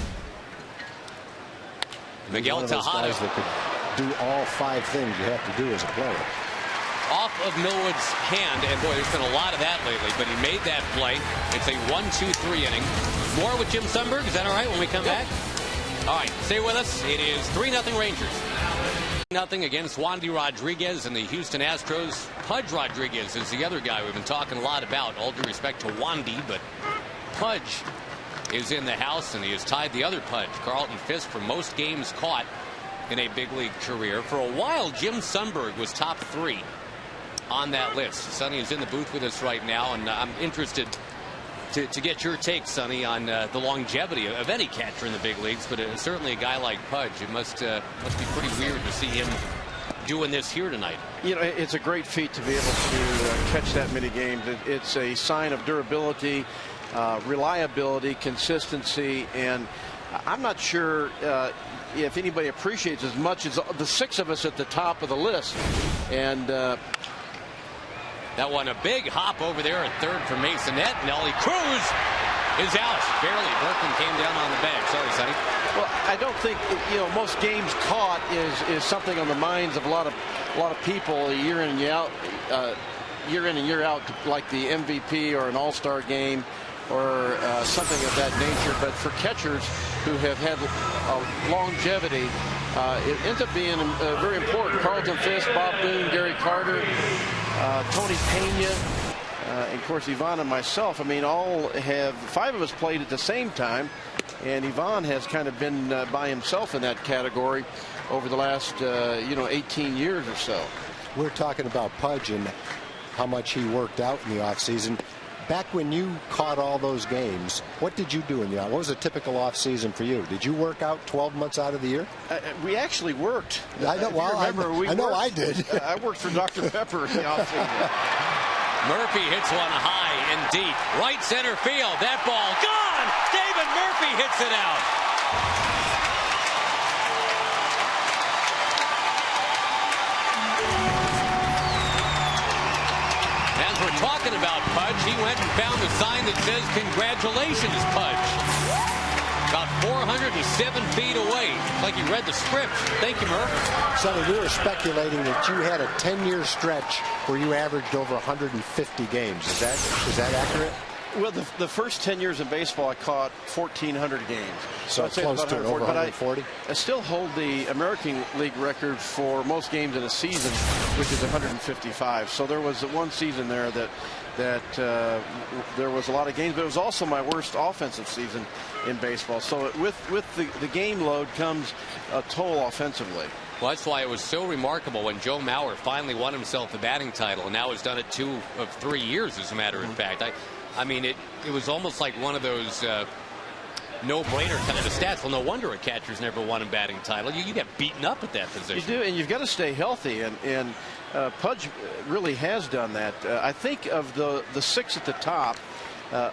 Miguel one of those Tejada. Guys that could do all 5 things you have to do as a player. Off of Millwood's hand, and boy, there's been a lot of that lately, but he made that play. It's a 1-2-3 inning. More with Jim Sundberg. Is that all right when we come back? All right, stay with us. It is 3-0 Rangers. 0 against Wandy Rodriguez and the Houston Astros. Pudge Rodriguez is the other guy we've been talking a lot about. All due respect to Wandy, but Pudge is in the house, and he has tied the other Pudge, Carlton Fisk, for most games caught in a big league career. For a while, Jim Sundberg was top 3 on that list. Sonny is in the booth with us right now, and I'm interested to get your take, Sonny, on the longevity of any catcher in the big leagues, but certainly a guy like Pudge. It must be pretty weird to see him doing this here tonight. You know, it's a great feat to be able to catch that many games. It's a sign of durability, reliability, consistency, and I'm not sure if anybody appreciates as much as the 6 of us at the top of the list. And that one, a big hop over there at third for Masonette. Nelly Cruz is out. Barely. Berkman came down on the bag. Sorry, Sonny. Well, I don't think, you know, most games caught is something on the minds of a lot of people year in and year out, like the MVP or an all-star game or something of that nature. But for catchers who have had longevity, it ends up being very important. Carlton Fisk, Bob Boone, Gary Carter, Tony Pena, and of course Ivan and myself. I mean, all have 5 of us played at the same time, and Ivan has kind of been by himself in that category over the last 18 years or so. We're talking about Pudge and how much he worked out in the offseason. Back when you caught all those games, what did you do in the what was a typical off season for you? Did you work out 12 months out of the year? We actually worked. I know. Well, I know I did. I worked for Dr. Pepper in the off season. Murphy hits one high and deep, right center field. That ball gone. David Murphy hits it out. We're talking about Pudge. He went and found a sign that says, "Congratulations, Pudge." About 407 feet away. Like he read the script. Thank you, Murph. Sonny, we were speculating that you had a 10-year stretch where you averaged over 150 games. Is that accurate? Well, the first 10 years in baseball, I caught 1,400 games. So I'd say close to over 140. I still hold the American League record for most games in a season, which is 155. So there was one season there that there was a lot of games, but it was also my worst offensive season in baseball. So with the game load comes a toll offensively. Well, that's why it was so remarkable when Joe Mauer finally won himself the batting title, and now has done it 2 of 3 years, as a matter of fact. I mean, it was almost like one of those no-brainer kind of stats. Well, no wonder a catcher's never won a batting title. You get beaten up at that position. You do, and you've got to stay healthy, and Pudge really has done that. I think of the 6 at the top,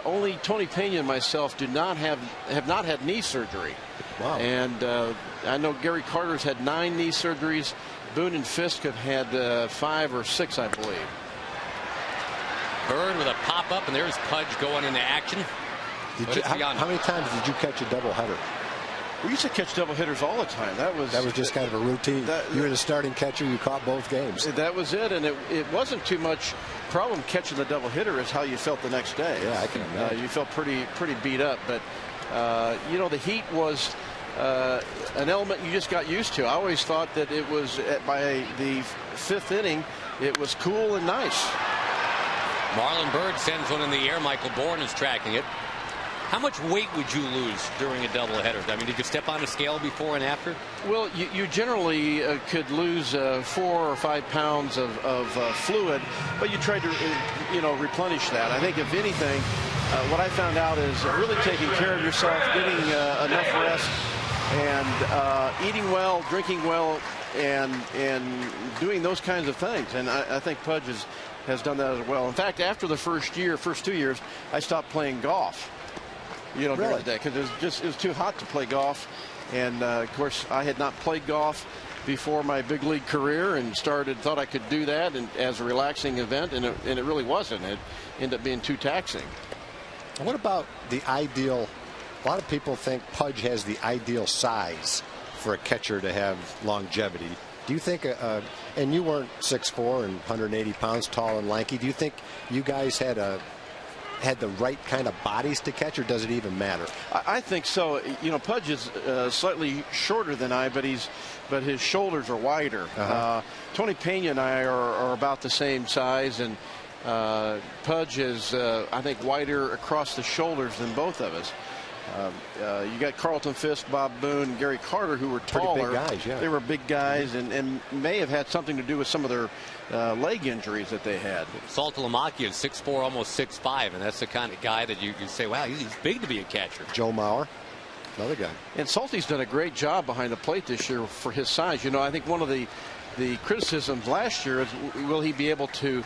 only Tony Pena and myself have not had knee surgery. Wow. And I know Gary Carter's had 9 knee surgeries. Boone and Fisk have had 5 or 6, I believe. Bird with a pop-up, and there's Pudge going into action. How many times did you catch a doubleheader? We used to catch double hitters all the time. That was just kind of a routine. You were the starting catcher. You caught both games. That was it, and it wasn't too much problem catching the double hitter. Is how you felt the next day. Yeah, I can imagine. You felt pretty beat up, but the heat was an element you just got used to. I always thought that it was by the 5th inning, it was cool and nice. Marlon Byrd sends one in the air. Michael Bourne is tracking it. How much weight would you lose during a doubleheader? I mean, did you step on a scale before and after? Well, you generally could lose 4 or 5 pounds of fluid, but you try to replenish that. I think if anything, what I found out is really taking care of yourself, getting enough rest, and eating well, drinking well, and doing those kinds of things. And I think Pudge has done that as well. In fact, after the first 2 years, I stopped playing golf. During the day, because it was too hot to play golf. And of course, I had not played golf before my big league career, and thought I could do that and as a relaxing event, and it really wasn't. It ended up being too taxing. What about the ideal? A lot of people think Pudge has the ideal size for a catcher to have longevity. Do you think, and you weren't 6'4" and 180 pounds, tall and lanky, do you think you guys had the right kind of bodies to catch, or does it even matter? I think so. Pudge is slightly shorter than I, but his shoulders are wider. Tony Pena and I are about the same size, and Pudge is, I think, wider across the shoulders than both of us. You got Carlton Fisk, Bob Boone, Gary Carter, who were taller. Pretty big guys, yeah. They were big guys, and may have had something to do with some of their leg injuries that they had. Saltalamacchia is 6'4", almost 6'5", and that's the kind of guy that you say, wow, he's big to be a catcher. Joe Mauer, another guy. And Salty's done a great job behind the plate this year for his size. I think one of the criticisms last year is, will he be able to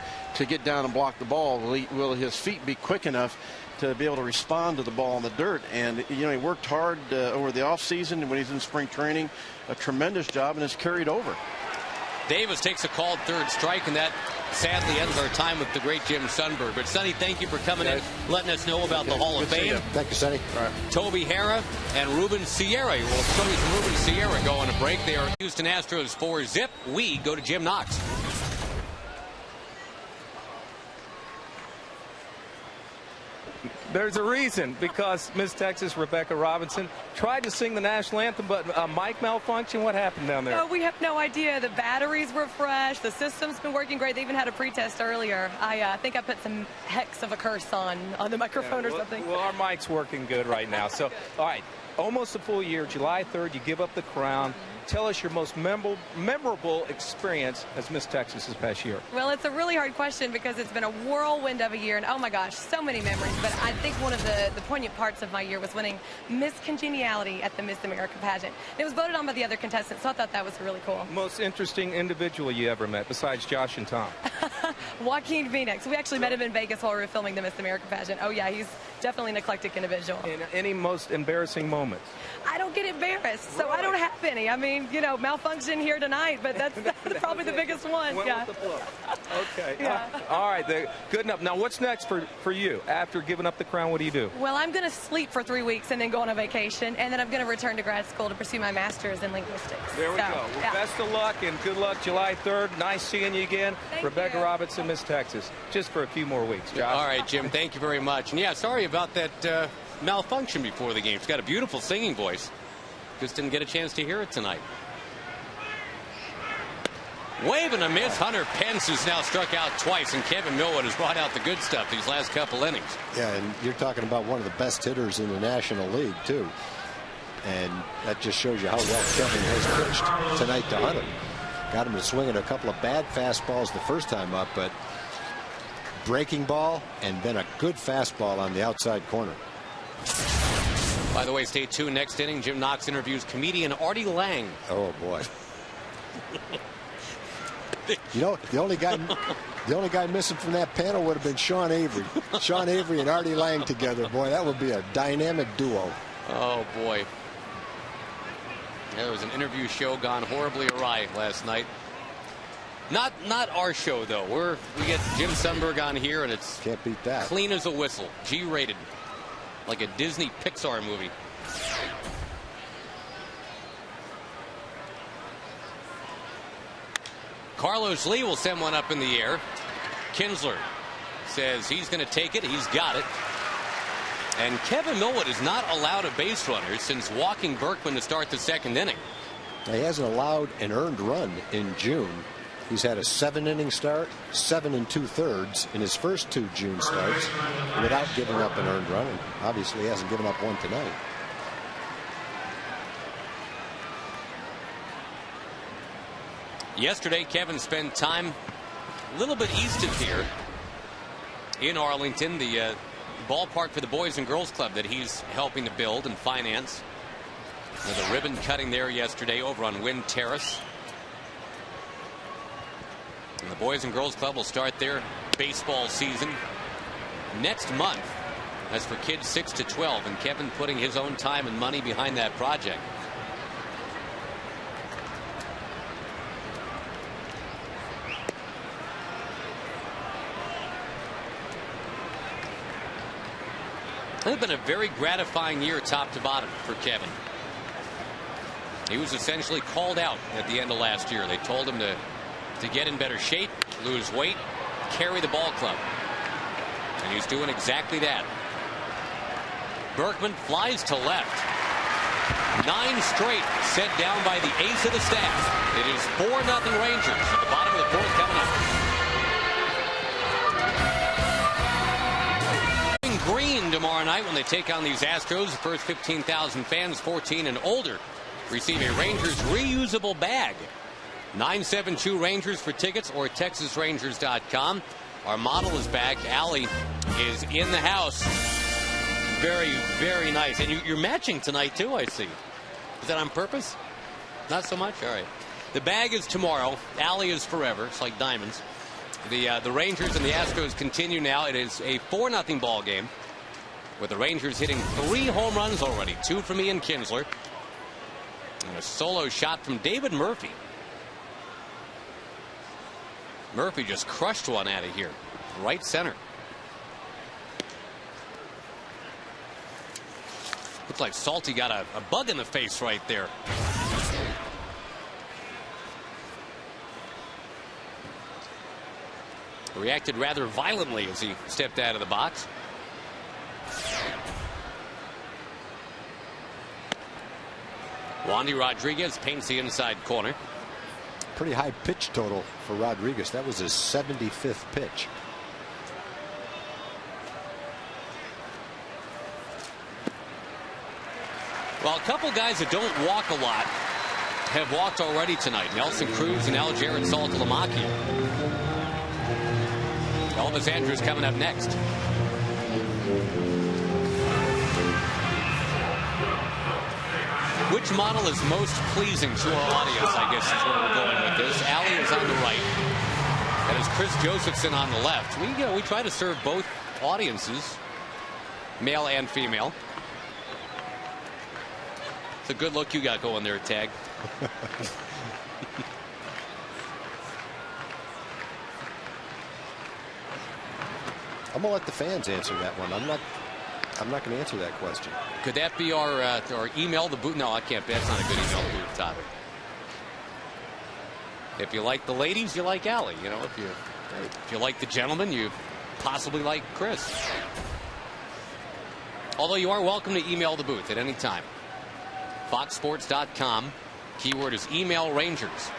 get down and block the ball? Will his feet be quick enough to be able to respond to the ball in the dirt? And he worked hard over the offseason, and when he's in spring training, a tremendous job, and has carried over. Davis takes a called third strike, and that sadly ends our time with the great Jim Sundberg. But Sonny, thank you for coming in, letting us know about the Hall of Fame. Thank you, Sonny. All right. Toby Harrah and Ruben Sierra. We'll show you some Ruben Sierra go on a break. They are Houston Astros 4-zip. We go to Jim Knox. There's a reason, because Miss Texas Rebecca Robinson tried to sing the national anthem, but a mic malfunction. What happened down there? Oh, we have no idea. The batteries were fresh. The system's been working great. They even had a pretest earlier. I think I put some hex of a curse on the microphone or something. Well, our mic's working good right now. So, all right, almost a full year. July 3rd, you give up the crown. Tell us your most memorable experience as Miss Texas this past year. Well, it's a really hard question because it's been a whirlwind of a year, and oh my gosh, so many memories. But I think one of the poignant parts of my year was winning Miss Congeniality at the Miss America pageant. It was voted on by the other contestants, so I thought that was really cool. Most interesting individual you ever met besides Josh and Tom? Joaquin Phoenix. We actually met him in Vegas while we were filming the Miss America pageant. Oh yeah, he's definitely an eclectic individual. And any most embarrassing moments? I don't get embarrassed, so I don't have any. I mean, malfunction here tonight, but that's probably the biggest one. Went yeah. with the flow. Okay. Yeah. All right. Good enough. Now, what's next for you? After giving up the crown, what do you do? Well, I'm going to sleep for 3 weeks and then go on a vacation, and then I'm going to return to grad school to pursue my master's in linguistics. There we go. Well, yeah. Best of luck, and good luck July 3rd. Nice seeing you again. Thank Rebecca you. Robinson, Miss Texas. Just for a few more weeks. Josh. All right, Jim, thank you very much. And yeah, sorry about that malfunction before the game. She's got a beautiful singing voice. Just didn't get a chance to hear it tonight. Wave and a miss. Hunter Pence, who's now struck out twice, and Kevin Millwood has brought out the good stuff these last couple innings. Yeah, and you're talking about one of the best hitters in the National League, too. And that just shows you how well Kevin has pitched tonight to Hunter. Got him to swing at a couple of bad fastballs the first time up, but breaking ball and then a good fastball on the outside corner. By the way, stay tuned. Next inning, Jim Knox interviews comedian Artie Lang. Oh, boy. The only guy missing from that panel would have been Sean Avery. Sean Avery and Artie Lang together, boy, that would be a dynamic duo. Oh boy. There was an interview show gone horribly awry last night. Not our show though. We get Jim Sundberg on here, and it's can't beat that. Clean as a whistle, G-rated, like a Disney Pixar movie. Carlos Lee will send one up in the air. Kinsler says he's going to take it. He's got it. And Kevin Millwood is not allowed a base runner since walking Berkman to start the second inning. He hasn't allowed an earned run in June. He's had a 7-inning start, 7 2/3 in his first 2 June starts without giving up an earned run. And obviously, he hasn't given up one tonight. Yesterday, Kevin spent time a little bit east of here in Arlington, the ballpark for the Boys and Girls Club that he's helping to build and finance. With a ribbon cutting there yesterday over on Wind Terrace. And the Boys and Girls Club will start their baseball season next month. That's for kids 6 to 12, and Kevin putting his own time and money behind that project. It's been a very gratifying year top to bottom for Kevin. He was essentially called out at the end of last year. They told him to get in better shape, lose weight, carry the ball club. And he's doing exactly that. Berkman flies to left. 9 straight set down by the ace of the staff. It is 4-0 Rangers at the bottom of the fourth coming up. Green tomorrow night when they take on these Astros. The first 15,000 fans 14 and older receive a Rangers reusable bag. 972 Rangers for tickets or TexasRangers.com. Our model is back. Allie is in the house. Very, very nice. And you're matching tonight, too, I see. Is that on purpose? Not so much? All right. The bag is tomorrow. Allie is forever. It's like diamonds. The Rangers and the Astros continue now. It is a 4-0 ball game with the Rangers hitting 3 home runs already. 2 from Ian Kinsler. And a solo shot from David Murphy. Murphy just crushed one out of here. Right center. Looks like Salty got a bug in the face right there. Reacted rather violently as he stepped out of the box. Wandy Rodriguez paints the inside corner. Pretty high pitch total for Rodriguez. That was his 75th pitch. Well, a couple guys that don't walk a lot have walked already tonight. Nelson Cruz and Aljared Saltalamacchia. Elvis Andrews coming up next. Which model is most pleasing to our audience, I guess is where we're going with this. Allie is on the right. That is Chris Josephson on the left. We try to serve both audiences, male and female. It's a good look you got going there, Tag. I'm gonna let the fans answer that one. I'm not going to answer that question. Could that be our email the booth? No, I can't. That's not a good email the booth topic. If you like the ladies, you like Allie. You know, if you like the gentlemen, you possibly like Chris. Although you are welcome to email the booth at any time. FoxSports.com. Keyword is email Rangers.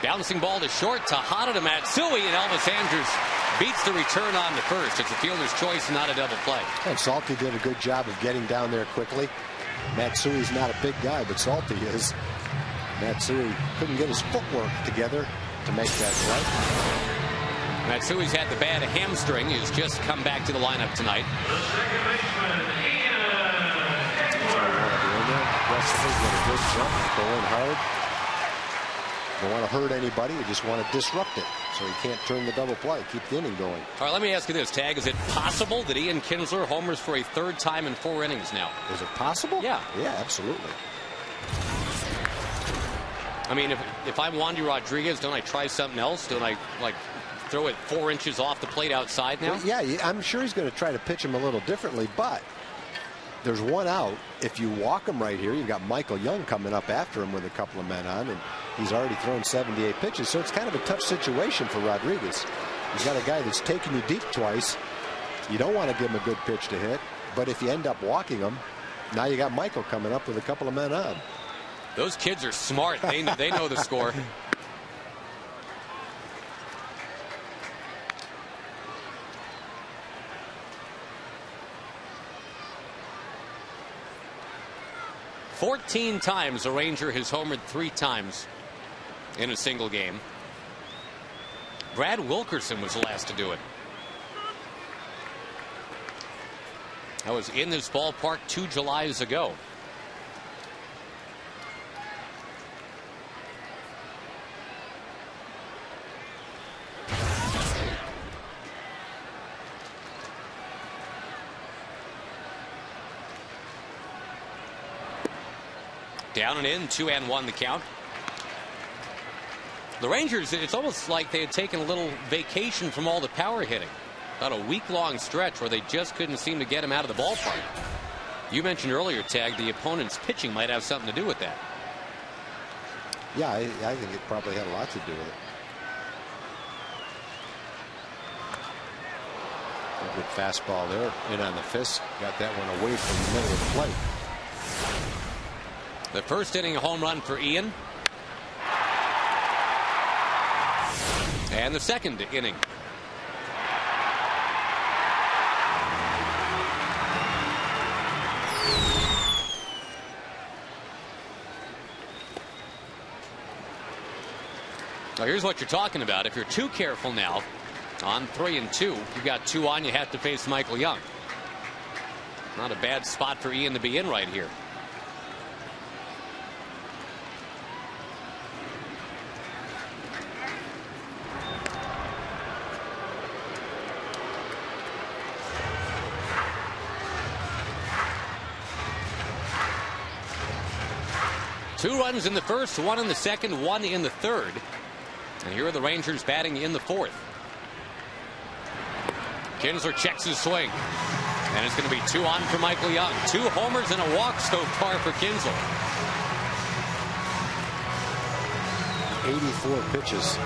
Bouncing ball to short. Tejada to Matsui, and Elvis Andrews beats the return on the first. It's a fielder's choice, not a double play. And Salty did a good job of getting down there quickly. Matsui's not a big guy, but Salty is. Matsui couldn't get his footwork together to make that play. Matsui's had the bad hamstring. He's just come back to the lineup tonight. Get a good jump, go in hard. Don't want to hurt anybody. You just want to disrupt it so you can't turn the double play. Keep the inning going. All right, let me ask you this, Tag. Is it possible that Ian Kinsler homers for a 3rd time in 4 innings now? Is it possible? Yeah. Yeah, absolutely. I mean, if I'm Wandy Rodriguez, don't I try something else? Don't I, like, throw it 4 inches off the plate outside now? Well, yeah, I'm sure he's going to try to pitch him a little differently, but there's one out. If you walk him right here, you've got Michael Young coming up after him with a couple of men on, and he's already thrown 78 pitches, so it's kind of a tough situation for Rodriguez. You've got a guy that's taken you deep twice. You don't want to give him a good pitch to hit, but if you end up walking him, now you got Michael coming up with a couple of men on. Those kids are smart. They know the score. "14 times a Ranger has homered 3 times in a single game. Brad Wilkerson was the last to do it. That was in this ballpark 2 Julys ago. Down and in, 2-1 the count. The Rangers, it's almost like they had taken a little vacation from all the power hitting. About a week-long stretch where they just couldn't seem to get him out of the ballpark. You mentioned earlier, Tag, the opponent's pitching might have something to do with that. Yeah, I think it probably had a lot to do with it. A good fastball there, in on the fist. Got that one away from the middle of the plate. The first inning, a home run for Ian. And the second inning. Now here's what you're talking about. If you're too careful now, on 3-2, you've got 2 on, you have to face Michael Young. Not a bad spot for Ian to be in right here. Two runs in the first, 1 in the second, 1 in the third. And here are the Rangers batting in the fourth. Kinsler checks his swing. And it's going to be 2 on for Michael Young. 2 homers and a walk so far for Kinsler. 84 pitches.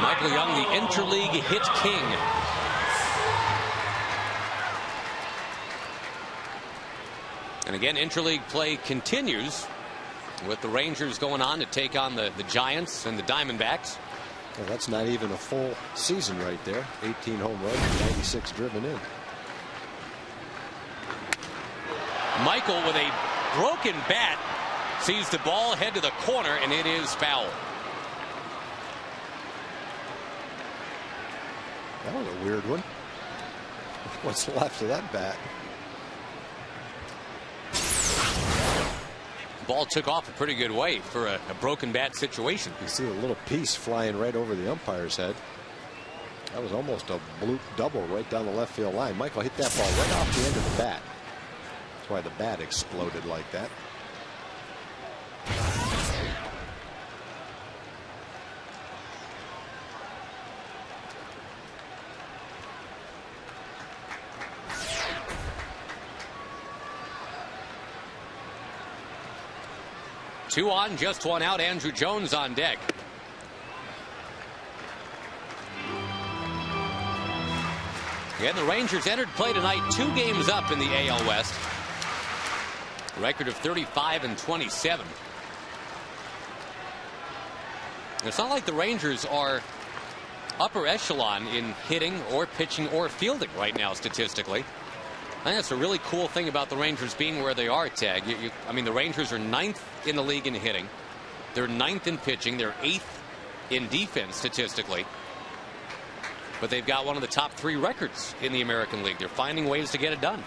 Michael Young, the interleague hit king. And again, interleague play continues with the Rangers going on to take on the Giants and the Diamondbacks. Well, that's not even a full season right there. 18 home runs and 96 driven in. Michael with a broken bat sees the ball head to the corner, and it is foul. That was a weird one. What's left of that bat? Ball took off a pretty good way for a broken bat situation. You see a little piece flying right over the umpire's head. That was almost a bloop double right down the left field line. Michael hit that ball right off the end of the bat. That's why the bat exploded like that. Two on, just 1 out. Andrew Jones on deck. Again, the Rangers entered play tonight 2 games up in the AL West. Record of 35-27. It's not like the Rangers are upper echelon in hitting or pitching or fielding right now statistically. I think that's a really cool thing about the Rangers being where they are, Tag. I mean, the Rangers are 9th in the league in hitting. They're 9th in pitching. They're 8th in defense statistically. But they've got one of the top 3 records in the American League. They're finding ways to get it done.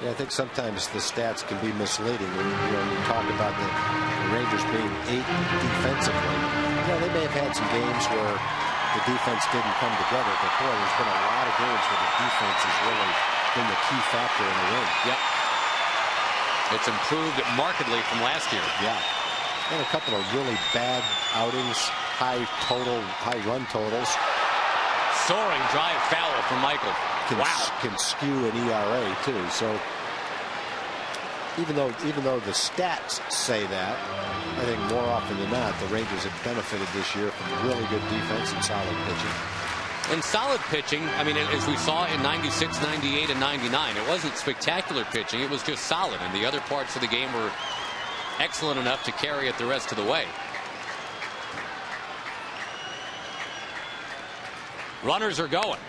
Yeah, I think sometimes the stats can be misleading. When you talk about the Rangers being 8th defensively. Yeah, they may have had some games where the defense didn't come together, but boy, there's been a lot of games where the defense has really been the key factor in the win. Yep. It's improved markedly from last year. Yeah. And a couple of really bad outings, high run totals. Soaring drive foul from Michael. Can skew an ERA too. So even though the stats say that, I think more often than not the Rangers have benefited this year from really good defense and solid pitching. And solid pitching, I mean, as we saw in 96, 98, and 99, it wasn't spectacular pitching. It was just solid, and the other parts of the game were excellent enough to carry it the rest of the way. Runners are going,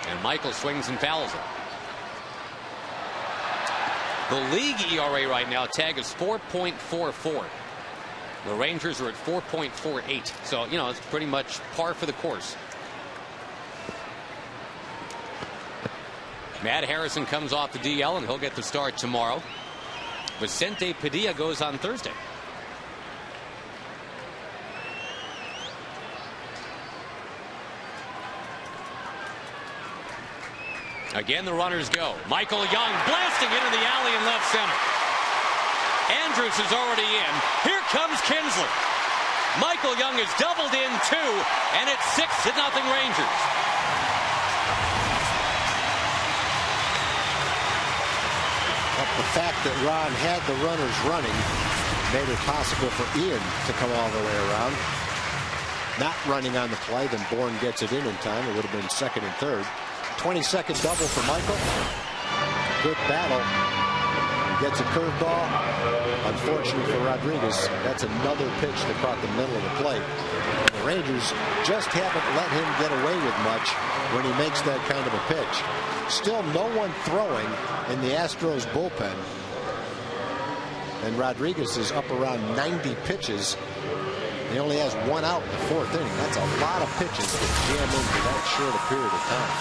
and Michael swings and fouls it. The league ERA right now, Tag, is 4.44. The Rangers are at 4.48. So, you know, it's pretty much par for the course. Matt Harrison comes off the DL, and he'll get the start tomorrow. Vicente Padilla goes on Thursday. Again, the runners go. Michael Young blasting into the alley in left center. Andrus is already in. Here comes Kinsler. Michael Young is doubled in 2, and it's 6-0 Rangers. But the fact that Ron had the runners running made it possible for Ian to come all the way around. Not running on the play, then Bourne gets it in time. It would have been second and third. 20-second double for Michael. Good battle. Gets a curveball. Unfortunately for Rodriguez, that's another pitch that caught the middle of the plate. The Rangers just haven't let him get away with much when he makes that kind of a pitch. Still no one throwing in the Astros bullpen. And Rodriguez is up around 90 pitches. He only has 1 out in the 4th inning. That's a lot of pitches to jam into that short a period of time.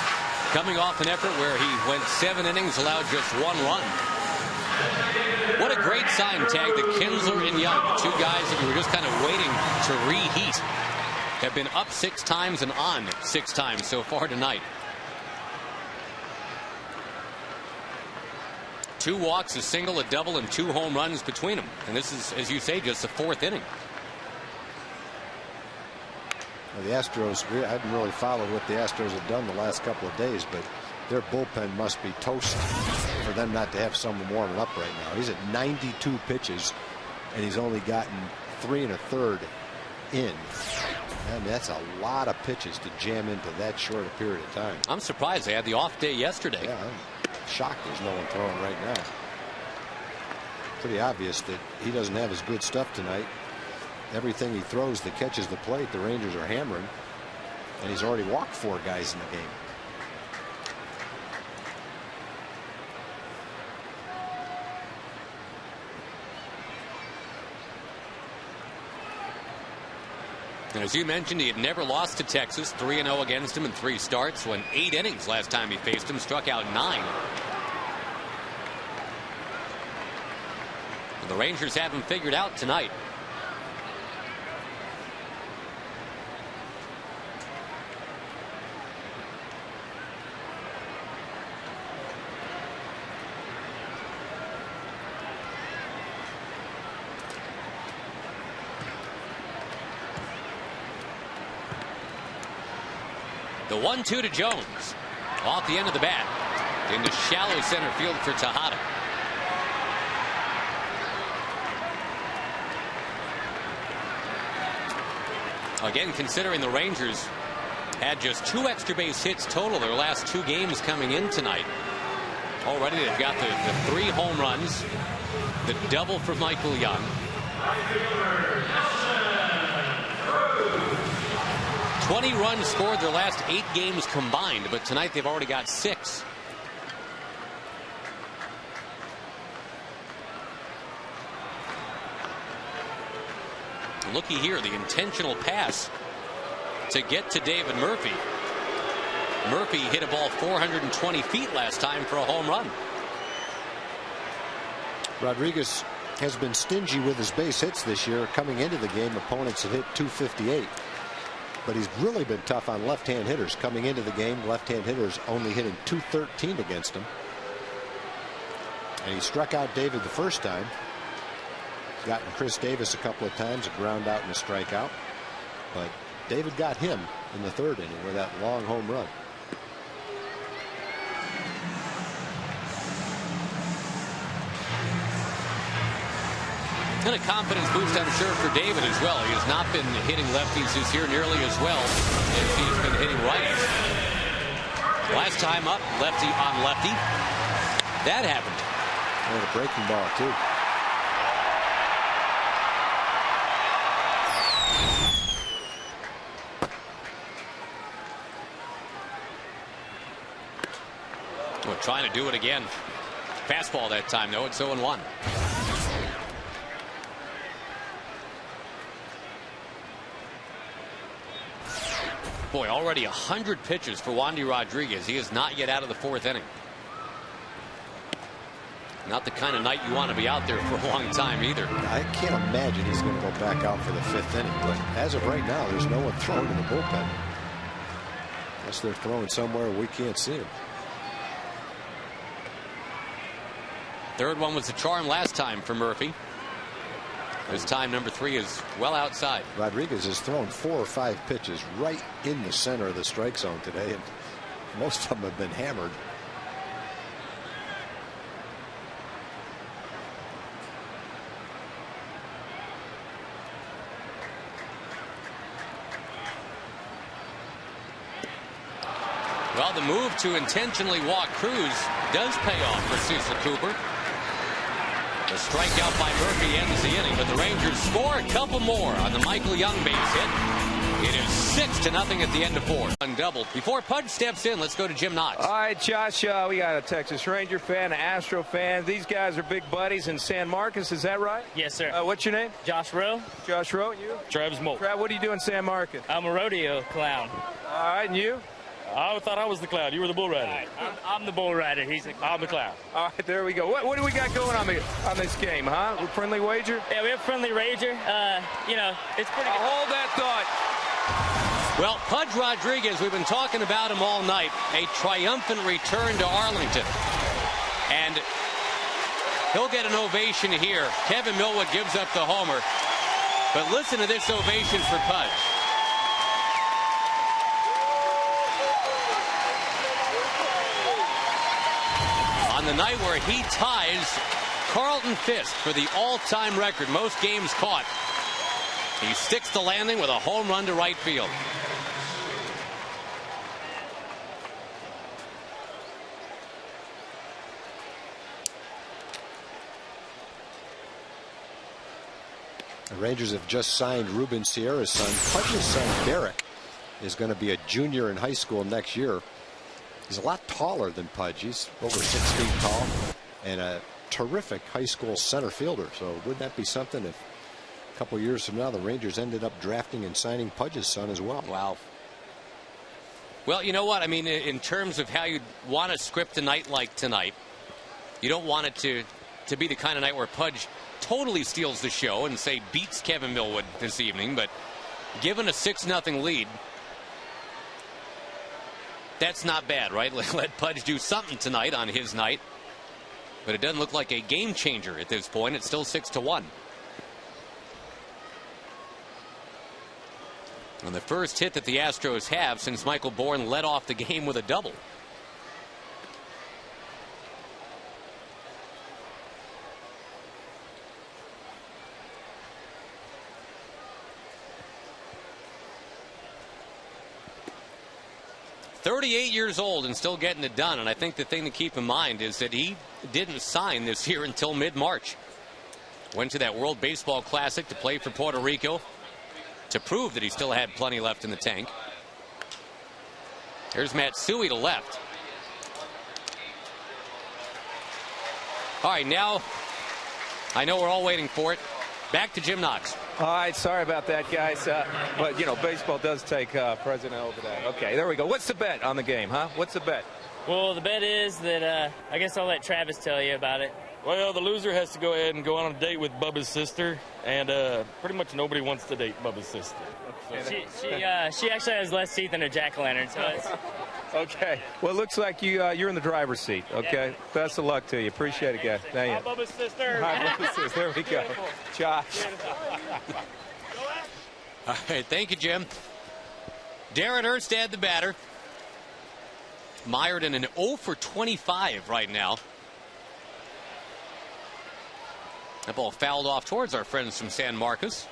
Coming off an effort where he went 7 innings, allowed just 1 run. What a great sign tag that Kinsler and Young, 2 guys that we were just kind of waiting to reheat, have been up 6 times and on 6 times so far tonight. 2 walks, a single, a double, and 2 home runs between them. And this is, as you say, just the 4th inning. Well, the Astros, I haven't really followed what the Astros have done the last couple of days, but their bullpen must be toast for them not to have someone warming up right now. He's at 92 pitches, and he's only gotten 3 1/3 in. And that's a lot of pitches to jam into that short a period of time. I'm surprised they had the off day yesterday. Yeah, I'm shocked there's no one throwing right now. Pretty obvious that he doesn't have his good stuff tonight. Everything he throws that catches the plate, the Rangers are hammering, and he's already walked 4 guys in the game. And as you mentioned, he had never lost to Texas. 3-0 against him in 3 starts. Went 8 innings last time he faced him. Struck out 9. The Rangers have him figured out tonight. The 1-2 to Jones. Off the end of the bat. Into shallow center field for Tejada. Again, considering the Rangers had just 2 extra base hits total their last 2 games coming in tonight. Already they've got the 3 home runs. The double for Michael Young. 20 runs scored their last 8 games combined, but tonight they've already got 6. Looky here, the intentional pass to get to David Murphy. Murphy hit a ball 420 feet last time for a home run. Rodriguez has been stingy with his base hits this year. Coming into the game, opponents have hit 258. But he's really been tough on left-hand hitters. Coming into the game, left-hand hitters only hitting 213 against him. And he struck out David the first time. Gotten Chris Davis a couple of times, a ground out and a strikeout. But David got him in the 3rd inning with that long home run. And a confidence boost, I'm sure, for David as well. He has not been hitting lefties this year nearly as well as he's been hitting righties. Last time up, lefty on lefty. That happened. And a breaking ball, too. Well, trying to do it again. Fastball that time, though. It's 0-1. Boy, already 100 pitches for Wandy Rodriguez. He is not yet out of the 4th inning. Not the kind of night you want to be out there for a long time either. I can't imagine he's going to go back out for the 5th inning. But as of right now, there's no one throwing in the bullpen. Unless they're throwing somewhere we can't see him. Third one was a charm last time for Murphy. This time number 3 is well outside. Rodriguez has thrown 4 or 5 pitches right in the center of the strike zone today, and most of them have been hammered. Well, the move to intentionally walk Cruz does pay off for Sousa Cooper. The strikeout by Murphy ends the inning, but the Rangers score a couple more on the Michael Young base hit. It is 6-0 at the end of 4. Undoubled. Before Pudge steps in, let's go to Jim Knox. All right, Josh, we got a Texas Ranger fan, an Astro fan. These guys are big buddies in San Marcos. Is that right? Yes, sir. What's your name? Josh Rowe. Josh Rowe. You? Travis Moult. Trav, what do you do in San Marcos? I'm a rodeo clown. All right, and you? I thought I was the clown. You were the bull rider. Right, I'm the bull rider. I'm the clown. All right, there we go. What do we got going on this game, huh? A friendly wager? Yeah, we have a friendly wager. You know, it's pretty good. Hold that thought. Well, Pudge Rodriguez, we've been talking about him all night. A triumphant return to Arlington. And he'll get an ovation here. Kevin Millwood gives up the homer. But listen to this ovation for Pudge. On the night where he ties Carlton Fisk for the all-time record, most games caught, he sticks the landing with a home run to right field. The Rangers have just signed Ruben Sierra's son. Pudge's son, Derek, is going to be a junior in high school next year. He's a lot taller than Pudge. He's over 6 feet tall and a terrific high school center fielder. So wouldn't that be something if a couple years from now the Rangers ended up drafting and signing Pudge's son as well? Wow. Well, you know what? I mean, in terms of how you'd want to script a night like tonight, you don't want it to be the kind of night where Pudge totally steals the show and, say, beats Kevin Millwood this evening. But given a 6-0 lead, that's not bad, right? Let Pudge do something tonight on his night. But it doesn't look like a game changer at this point. It's still 6-1. And the first hit that the Astros have since Michael Bourne led off the game with a double. "38 years old and still getting it done." And I think the thing to keep in mind is that he didn't sign this year until mid-March. Went to that World Baseball Classic to play for Puerto Rico to prove that he still had plenty left in the tank. Here's Matsui to left. All right, now I know we're all waiting for it. Back to Jim Knox. All right, sorry about that, guys. But, you know, baseball does take President L today. Okay, there we go. What's the bet on the game, huh? What's the bet? Well, the bet is that I guess I'll let Travis tell you about it. Well, the loser has to go ahead and go on a date with Bubba's sister, and pretty much nobody wants to date Bubba's sister. She actually has less teeth than a jack-o'-lantern, so it's... Okay. Well, it looks like you're in the driver's seat, okay? Yeah. Best of luck to you. Appreciate it, guys. Thank you. Hi, Bubba's sister. Hi, Bubba's sister. There we go. Josh. All right, thank you, Jim. Darren Erstad, the batter. Mired in an 0 for 25 right now. That ball fouled off towards our friends from San Marcos.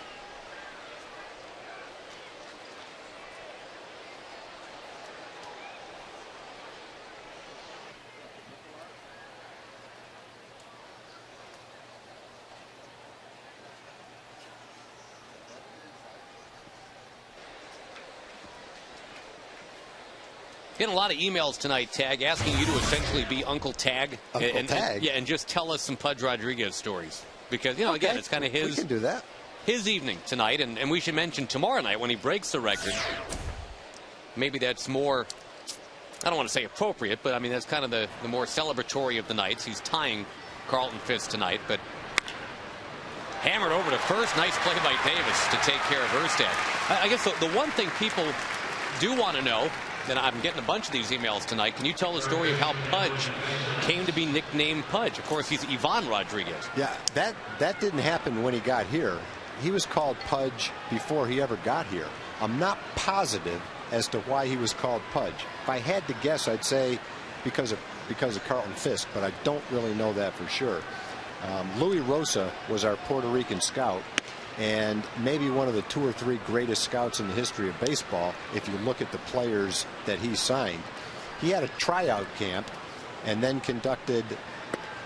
Getting a lot of emails tonight, Tag, asking you to essentially be Uncle Tag. Uncle Tag? And just tell us some Pudge Rodriguez stories. Because, you know, again, it's kind of his... We can do that. His evening tonight, and we should mention tomorrow night when he breaks the record. Maybe that's more, I don't want to say appropriate, but I mean that's kind of the more celebratory of the nights. He's tying Carlton Fisk tonight, but hammered over to first. Nice play by Davis to take care of Erstad. I guess the one thing people do want to know and I'm getting a bunch of these emails tonight. Can you tell the story of how Pudge came to be nicknamed Pudge? Of course, he's Ivan Rodriguez. Yeah, that didn't happen when he got here. He was called Pudge before he ever got here. I'm not positive as to why he was called Pudge. If I had to guess, I'd say because of Carlton Fisk, but I don't really know that for sure. Louis Rosa was our Puerto Rican scout, and maybe one of the 2 or 3 greatest scouts in the history of baseball if you look at the players that he signed. He had a tryout camp and then conducted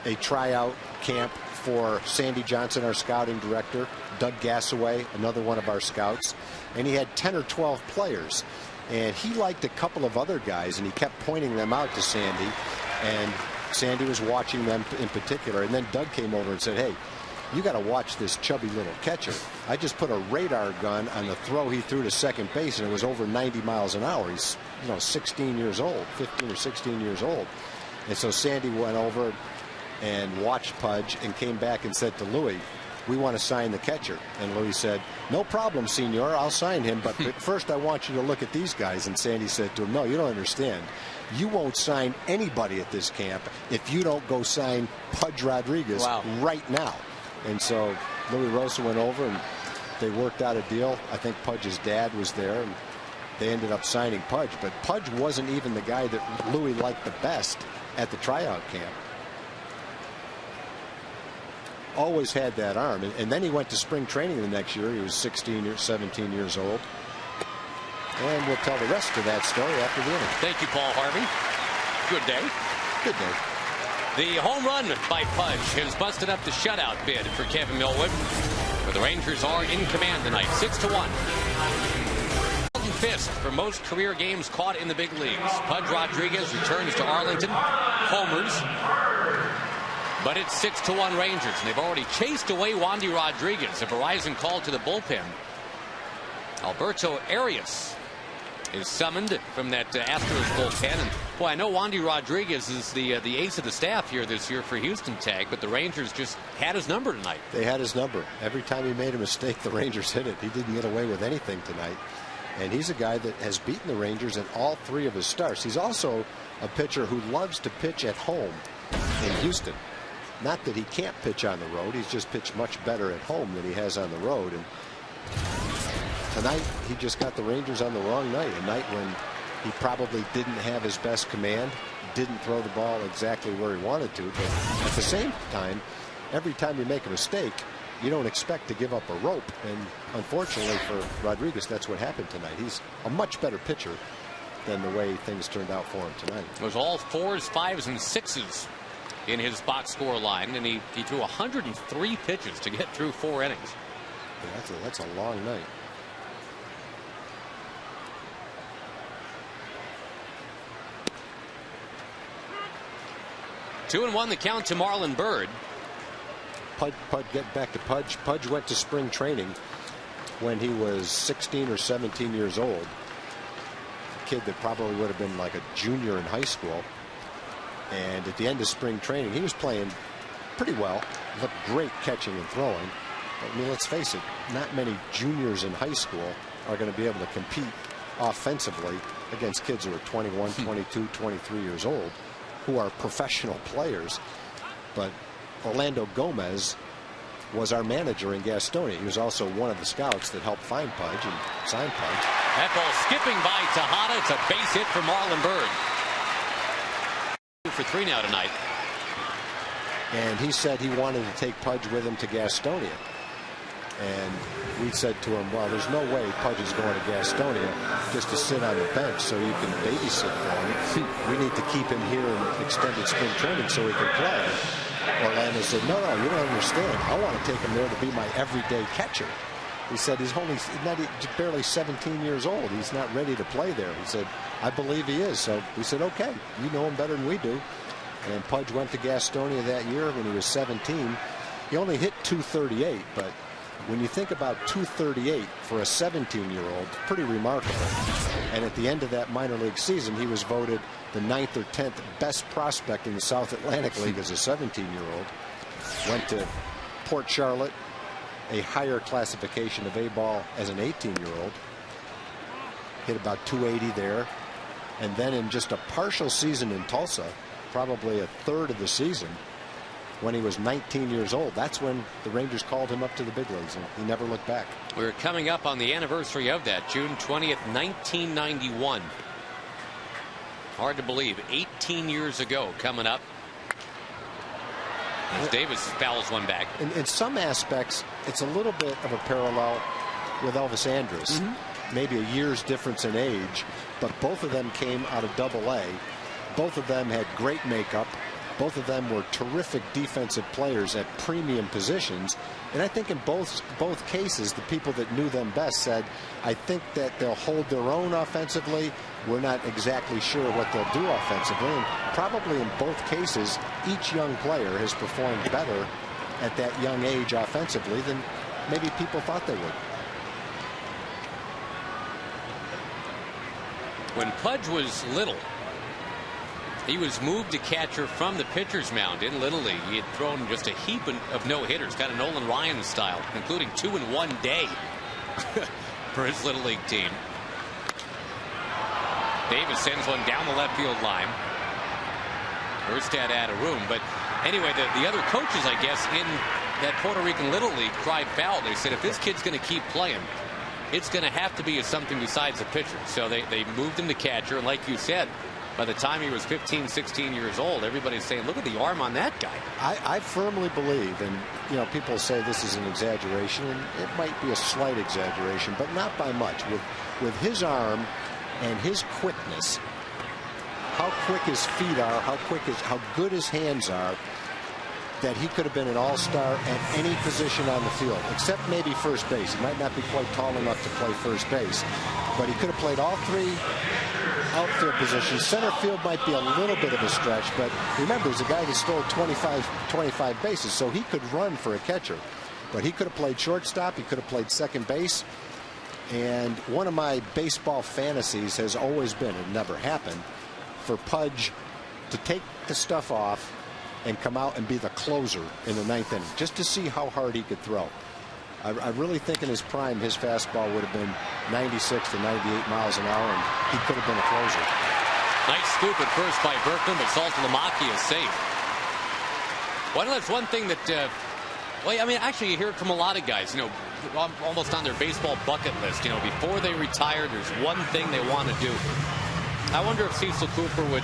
a tryout camp for Sandy Johnson, our scouting director, Doug Gassaway, another one of our scouts, and he had 10 or 12 players. And he liked a couple of other guys, and he kept pointing them out to Sandy, and Sandy was watching them in particular. And then Doug came over and said, hey, you got to watch this chubby little catcher. I just put a radar gun on the throw he threw to second base, and it was over 90 miles an hour. He's 16 years old, 15 or 16 years old. And so Sandy went over and watched Pudge and came back and said to Louis, we want to sign the catcher. And Louis said, no problem, senor, I'll sign him, but first I want you to look at these guys. And Sandy said to him, no, you don't understand. You won't sign anybody at this camp if you don't go sign Pudge Rodriguez right now. And so Louis Rosa went over and they worked out a deal. I think Pudge's dad was there, and they ended up signing Pudge. But Pudge wasn't even the guy that Louis liked the best at the tryout camp. Always had that arm, and then he went to spring training the next year. He was 17 years old. And we'll tell the rest of that story after the inning. Thank you, Paul Harvey. Good day. Good day. The home run by Pudge has busted up the shutout bid for Kevin Millwood. But the Rangers are in command tonight, 6-1. Carlton Fisk for most career games caught in the big leagues. Pudge Rodriguez returns to Arlington. Homers. But it's 6-1 Rangers, and they've already chased away Wandy Rodriguez. A Verizon call to the bullpen. Alberto Arias is summoned from that Astros bullpen. And boy, I know Wandy Rodriguez is the ace of the staff here this year for Houston Tag, but the Rangers just had his number tonight. They had his number. Every time he made a mistake, the Rangers hit it. He didn't get away with anything tonight. And he's a guy that has beaten the Rangers in all 3 of his starts. He's also a pitcher who loves to pitch at home in Houston. Not that he can't pitch on the road. He's just pitched much better at home than he has on the road. And tonight, he just got the Rangers on the wrong night. A night when he probably didn't have his best command, didn't throw the ball exactly where he wanted to. But at the same time, every time you make a mistake, you don't expect to give up a rope. And unfortunately for Rodriguez, that's what happened tonight. He's a much better pitcher than the way things turned out for him tonight. It was all 4s, 5s, and 6s in his box score line, and he threw 103 pitches to get through 4 innings. Yeah, that's a long night. Two and 1 the count to Marlon Byrd. Pudge, get back to Pudge. Pudge went to spring training when he was 16 or 17 years old. A kid that probably would have been like a junior in high school. And at the end of spring training, he was playing pretty well. Looked great catching and throwing. But, I mean, let's face it, not many juniors in high school are going to be able to compete offensively against kids who are 21, 22, 23 years old, who are professional players. But Orlando Gomez was our manager in Gastonia. He was also one of the scouts that helped find Pudge and sign Pudge. That ball skipping by Tejada. It's a base hit for Marlon Byrd. 2 for 3 now tonight. And he said he wanted to take Pudge with him to Gastonia. And we said to him, well, there's no way Pudge is going to Gastonia just to sit on the bench so you can babysit for him. We need to keep him here in extended spring training so he can play. Orlando said, no, you don't understand. I want to take him there to be my everyday catcher. He said he's barely 17 years old. He's not ready to play there. He said, I believe he is. So we said, okay, you know him better than we do. And Pudge went to Gastonia that year when he was 17. He only hit .238, but when you think about .238 for a 17-year-old, pretty remarkable. And at the end of that minor league season, he was voted the 9th or 10th best prospect in the South Atlantic League as a 17-year-old. Went to Port Charlotte, a higher classification of A-ball as an 18-year-old. Hit about .280 there. And then in just a partial season in Tulsa, probably a third of the season, when he was 19 years old, that's when the Rangers called him up to the big leagues, and he never looked back. We're coming up on the anniversary of that, June 20th, 1991. Hard to believe, 18 years ago coming up. As Davis fouls one back. In some aspects, it's a little bit of a parallel with Elvis Andrus. Maybe a year's difference in age, but both of them came out of Double-A. Both of them had great makeup. Both of them were terrific defensive players at premium positions. And I think in both cases, the people that knew them best said, I think that they'll hold their own offensively. We're not exactly sure what they'll do offensively. And probably in both cases, each young player has performed better at that young age offensively than maybe people thought they would. When Pudge was little, he was moved to catcher from the pitcher's mound in Little League. He had thrown just a heap of no-hitters, kind of Nolan Ryan style, including 2 in 1 day for his Little League team. Davis sends one down the left field line. Erstad out of room. But anyway, the other coaches, I guess, in that Puerto Rican Little League cried foul. They said, if this kid's going to keep playing, it's going to have to be something besides a pitcher. So they moved him to catcher. And like you said, by the time he was 15, 16 years old, everybody's saying, look at the arm on that guy. I firmly believe, and people say this is an exaggeration, and it might be a slight exaggeration, but not by much. With his arm and his quickness, how quick his feet are, how good his hands are, that he could have been an all-star at any position on the field, except maybe first base. He might not be quite tall enough to play first base, but he could have played all 3 outfield positions. Center field might be a little bit of a stretch, but remember, he's a guy that stole 25 bases, so he could run for a catcher. But he could have played shortstop, he could have played second base. And one of my baseball fantasies has always been, it never happened, for Pudge to take the stuff off and come out and be the closer in the 9th inning, just to see how hard he could throw. I really think in his prime, his fastball would have been 96 to 98 miles an hour, and he could have been a closer. Nice scoop at first by Berkman, but Saltalamacchia is safe. Well, that's one thing that, well, I mean, actually, you hear it from a lot of guys, almost on their baseball bucket list. Before they retire, there's one thing they want to do. I wonder if Cecil Cooper would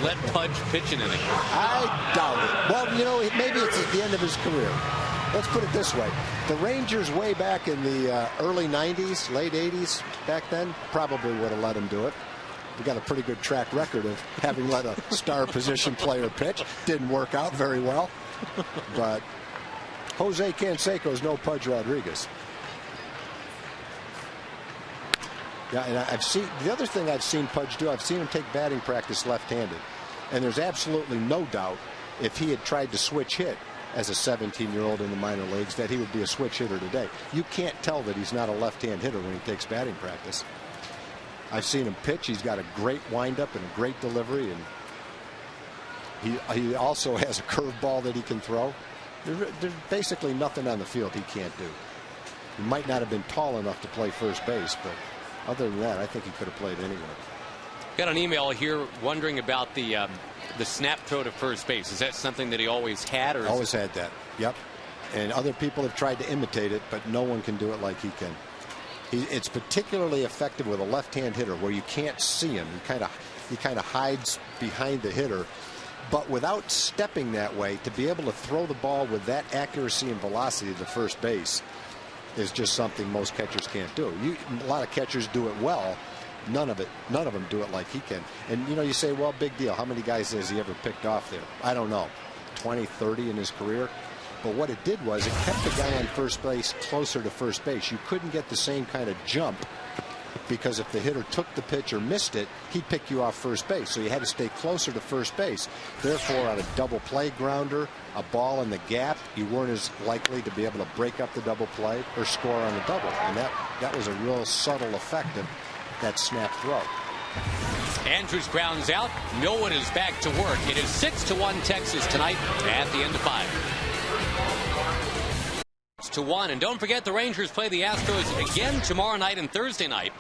let Pudge pitch an inning. I doubt it. Well, maybe it's at the end of his career. Let's put it this way. The Rangers way back in the early 90s, late 80s, back then, probably would have let him do it. We got a pretty good track record of having let a star position player pitch. Didn't work out very well. But Jose Canseco's no Pudge Rodriguez. Yeah, and I've seen the other thing I've seen Pudge do. I've seen him take batting practice left-handed, and there's absolutely no doubt if he had tried to switch hit as a 17-year-old in the minor leagues that he would be a switch hitter today. You can't tell that he's not a left-hand hitter when he takes batting practice. I've seen him pitch. He's got a great windup and a great delivery, and he also has a curveball that he can throw. There's basically nothing on the field he can't do. He might not have been tall enough to play first base, but other than that, I think he could have played anywhere. Got an email here wondering about the snap throw to first base. Is that something that he always had? Or always had that. Yep. And other people have tried to imitate it, but no one can do it like he can. It's particularly effective with a left-hand hitter where you can't see him. He kind of hides behind the hitter. But without stepping that way, to be able to throw the ball with that accuracy and velocity to first base is just something most catchers can't do. A lot of catchers do it well. None of them do it like he can. And you say, well, big deal. How many guys has he ever picked off there? I don't know, 20, 30 in his career. But what it did was it kept the guy on first base closer to first base. You couldn't get the same kind of jump because if the hitter took the pitch or missed it, he'd pick you off first base. So you had to stay closer to first base. Therefore, on a double play grounder, a ball in the gap, you weren't as likely to be able to break up the double play or score on the double. And that was a real subtle effect of that snap throw. Andrews grounds out. No one is back to work. It is 6-1 Texas tonight at the end of 5. 6-1, and don't forget the Rangers play the Astros again tomorrow night and Thursday night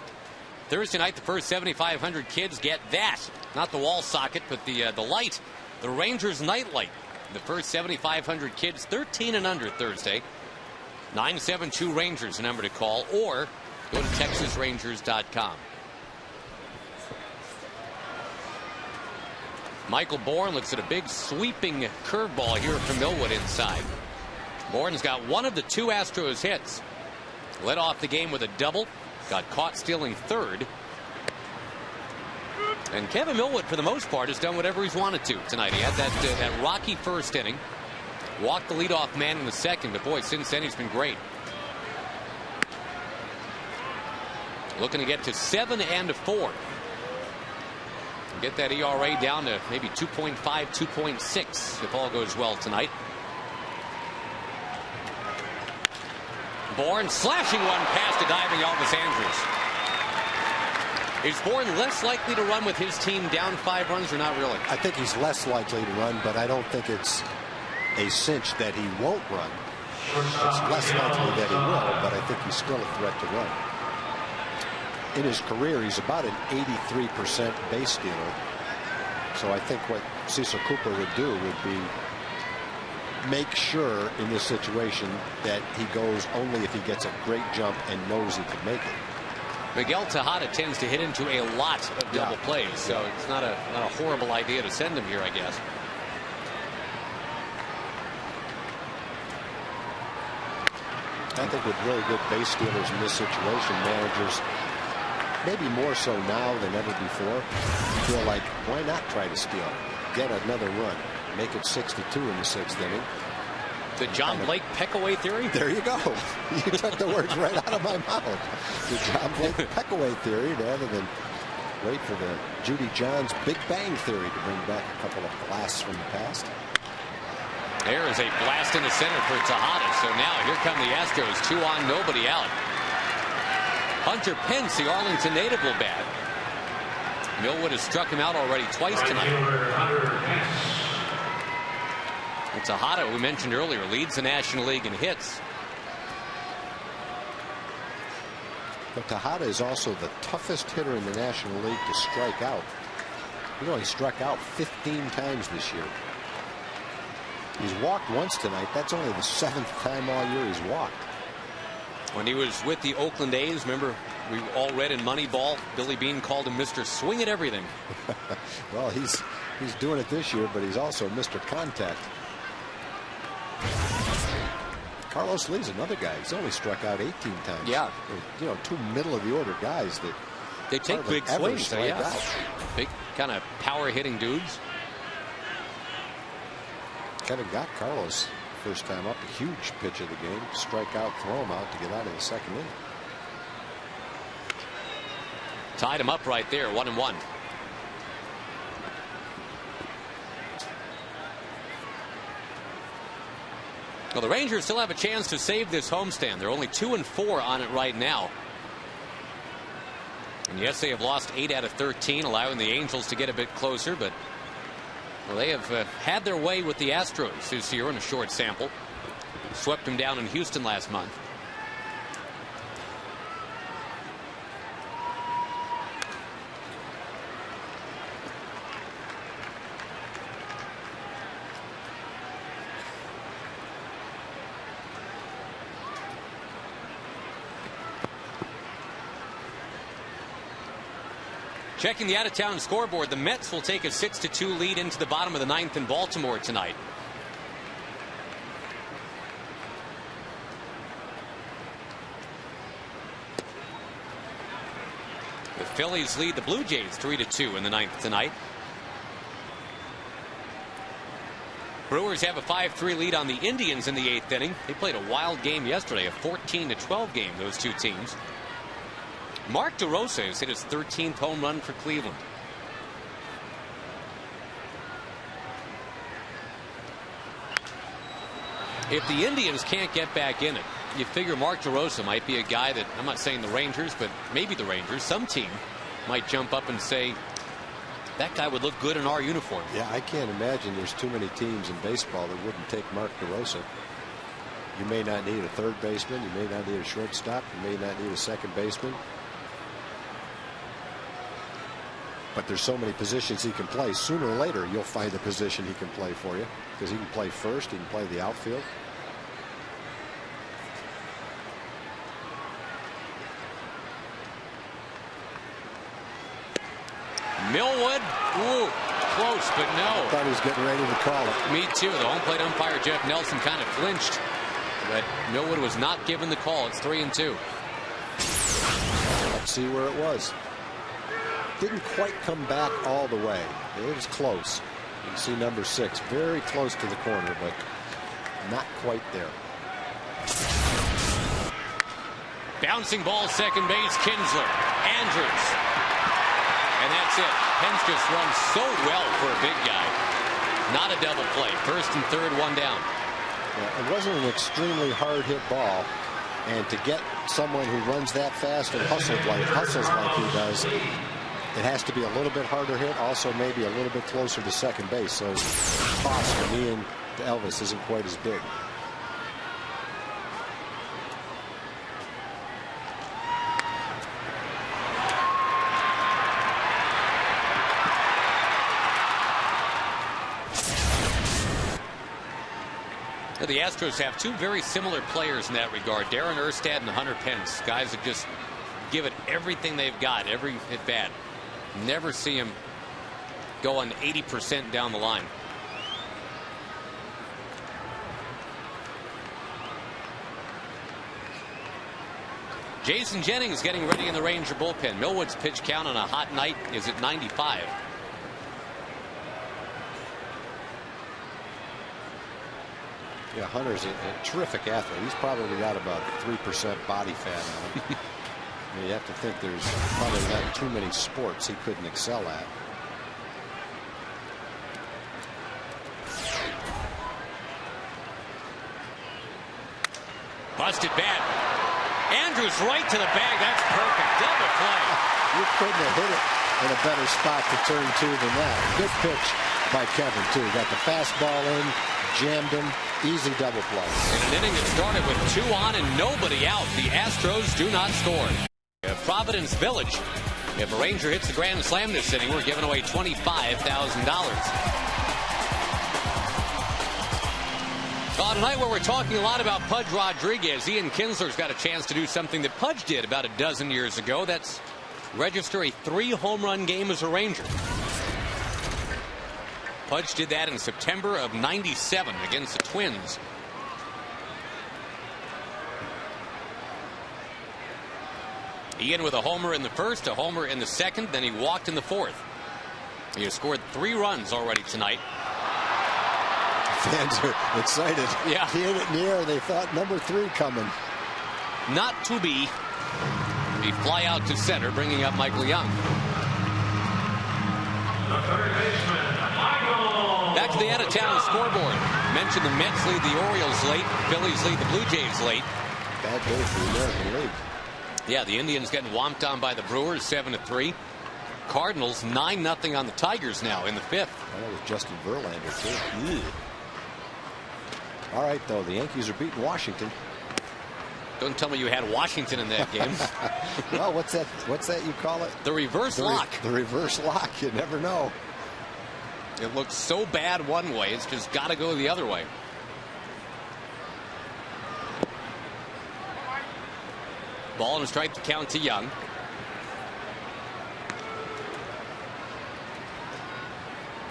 Thursday night, the first 7,500 kids get that. Not the wall socket, but the light. The Rangers night light. The first 7,500 kids, 13 and under Thursday. 972 Rangers, the number to call, or go to TexasRangers.com. Michael Bourne looks at a big sweeping curveball here from Millwood inside. Bourne's got one of the two Astros hits. Led off the game with a double. Got caught stealing third. And Kevin Millwood, for the most part, has done whatever he's wanted to tonight. He had that rocky first inning. Walked the leadoff man in the second, but boy, since then he's been great. Looking to get to 7-4. Get that ERA down to maybe 2.5, 2.6 if all goes well tonight. Bourne slashing one past a diving Elvis Andrews. Is Bourne less likely to run with his team down 5 runs or not really? I think he's less likely to run, but I don't think it's a cinch that he won't run. It's less likely that he will, but I think he's still a threat to run. In his career, he's about an 83% base stealer. So I think what Cecil Cooper would do would be make sure in this situation that he goes only if he gets a great jump and knows he can make it. Miguel Tejada tends to hit into a lot of double plays, so it's not a horrible idea to send him here, I guess. I think with really good base stealers in this situation, managers, maybe more so now than ever before, feel like, why not try to steal? Get another run. Make it 6-2 in the 6th inning. The John Blake peck-away theory? There you go. You took the words right out of my mouth. The John Blake peck-away theory, rather than wait for the Judy Johns Big Bang theory to bring back a couple of blasts from the past. There is a blast in the center for Tejada. So now here come the Astros. 2 on, nobody out. Hunter Pence, the Arlington native, will bat. Millwood has struck him out already twice tonight. And Tejada, we mentioned earlier, leads the National League in hits. But Tejada is also the toughest hitter in the National League to strike out. He only struck out 15 times this year. He's walked once tonight. That's only the 7th time all year he's walked. When he was with the Oakland A's, remember, we all read in Moneyball, Billy Beane called him Mr. Swing at Everything. Well, he's doing it this year, but he's also Mr. Contact. Carlos Lee's another guy. He's only struck out 18 times. Yeah. You know, 2 middle-of-the-order guys that they take big swings. So yeah. Big kind of power-hitting dudes. Kevin got Carlos first time up, a huge pitch of the game. Strike out, throw him out to get out of the 2nd inning. Tied him up right there, 1-1. Well, the Rangers still have a chance to save this homestand. They're only 2-4 on it right now. And yes, they have lost 8 out of 13, allowing the Angels to get a bit closer, but well, they have had their way with the Astros this year in a short sample. Swept them down in Houston last month. Checking the out-of-town scoreboard, the Mets will take a 6-2 lead into the bottom of the 9th in Baltimore tonight. The Phillies lead the Blue Jays 3-2 in the 9th tonight. Brewers have a 5-3 lead on the Indians in the 8th inning. They played a wild game yesterday, a 14-12 game, those two teams. Mark DeRosa has hit his 13th home run for Cleveland. If the Indians can't get back in it, you figure Mark DeRosa might be a guy that, I'm not saying the Rangers, but maybe the Rangers, some team might jump up and say, that guy would look good in our uniform. Yeah, I can't imagine there's too many teams in baseball that wouldn't take Mark DeRosa. You may not need a third baseman. You may not need a shortstop. You may not need a second baseman. But there's so many positions he can play. Sooner or later, you'll find a position he can play for you, because he can play first, he can play the outfield. Millwood, ooh, close, but no. I thought he was getting ready to call it. Me too. The home plate umpire, Jeff Nelson, kind of flinched, but Millwood was not given the call. It's 3-2. Let's see where it was. Didn't quite come back all the way. It was close. You can see number 6 very close to the corner, but not quite there. Bouncing ball, second base, Kinsler. Andrews. And that's it. Pence just runs so well for a big guy. Not a double play. First and third, one down. Yeah, it wasn't an extremely hard hit ball. And to get someone who runs that fast and hustles like he does, it has to be a little bit harder hit, also maybe a little bit closer to second base. So cost from Ian to Elvis isn't quite as big. The Astros have two very similar players in that regard, Darren Erstad and Hunter Pence. Guys that just give it everything they've got, every at bat. Never see him going 80% down the line. Jason Jennings getting ready in the Ranger bullpen. Millwood's pitch count on a hot night is at 95. Yeah, Hunter's a terrific athlete. He's probably got about 3% body fat on him. I mean, you have to think there's probably not too many sports he couldn't excel at. Busted bat. Andrews right to the bag. That's perfect. Double play. You couldn't have hit it in a better spot to turn to than that. Good pitch by Kevin, too. Got the fastball in, jammed him. Easy double play. In an inning that started with 2 on and nobody out, the Astros do not score. At Providence Village. If a Ranger hits the grand slam this inning, we're giving away $25,000. Tonight, where we're talking a lot about Pudge Rodriguez, Ian Kinsler's got a chance to do something that Pudge did about a dozen years ago. That's register a 3-home run game as a Ranger. Pudge did that in September of '97 against the Twins. Ian with a homer in the first, a homer in the second, then he walked in the fourth. He has scored 3 runs already tonight. Fans are excited. Yeah. He hit it in the air. They thought number 3 coming. Not to be. The fly out to center, bringing up Michael Young. Back to the out-of-town scoreboard. Mentioned the Mets lead the Orioles late. Phillies lead the Blue Jays late. Bad day for the American League. Yeah, the Indians getting whomped on by the Brewers 7-3. Cardinals 9-0 on the Tigers now in the 5th. Oh, that was Justin Verlander, too. Ew. All right, though, the Yankees are beating Washington. Don't tell me you had Washington in that game. Well, what's that? What's that you call it? The reverse lock. The reverse lock. You never know. It looks so bad one way, it's just got to go the other way. Ball and a strike to count to Young.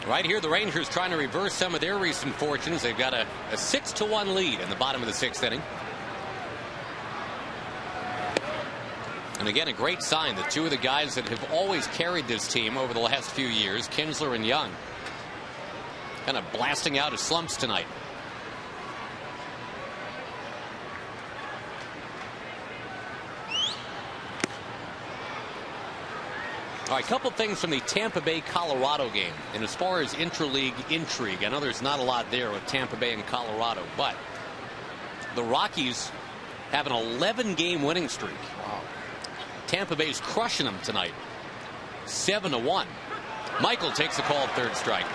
Right here, the Rangers trying to reverse some of their recent fortunes. They've got a 6-1 lead in the bottom of the 6th inning. And again, a great sign that 2 of the guys that have always carried this team over the last few years, Kinsler and Young, kind of blasting out of slumps tonight. All right, a couple things from the Tampa Bay Colorado game. And as far as intra-league intrigue, I know there's not a lot there with Tampa Bay and Colorado, but the Rockies have an 11-game winning streak. Wow. Tampa Bay's crushing them tonight. 7-1. Michael takes a call, 3rd strike.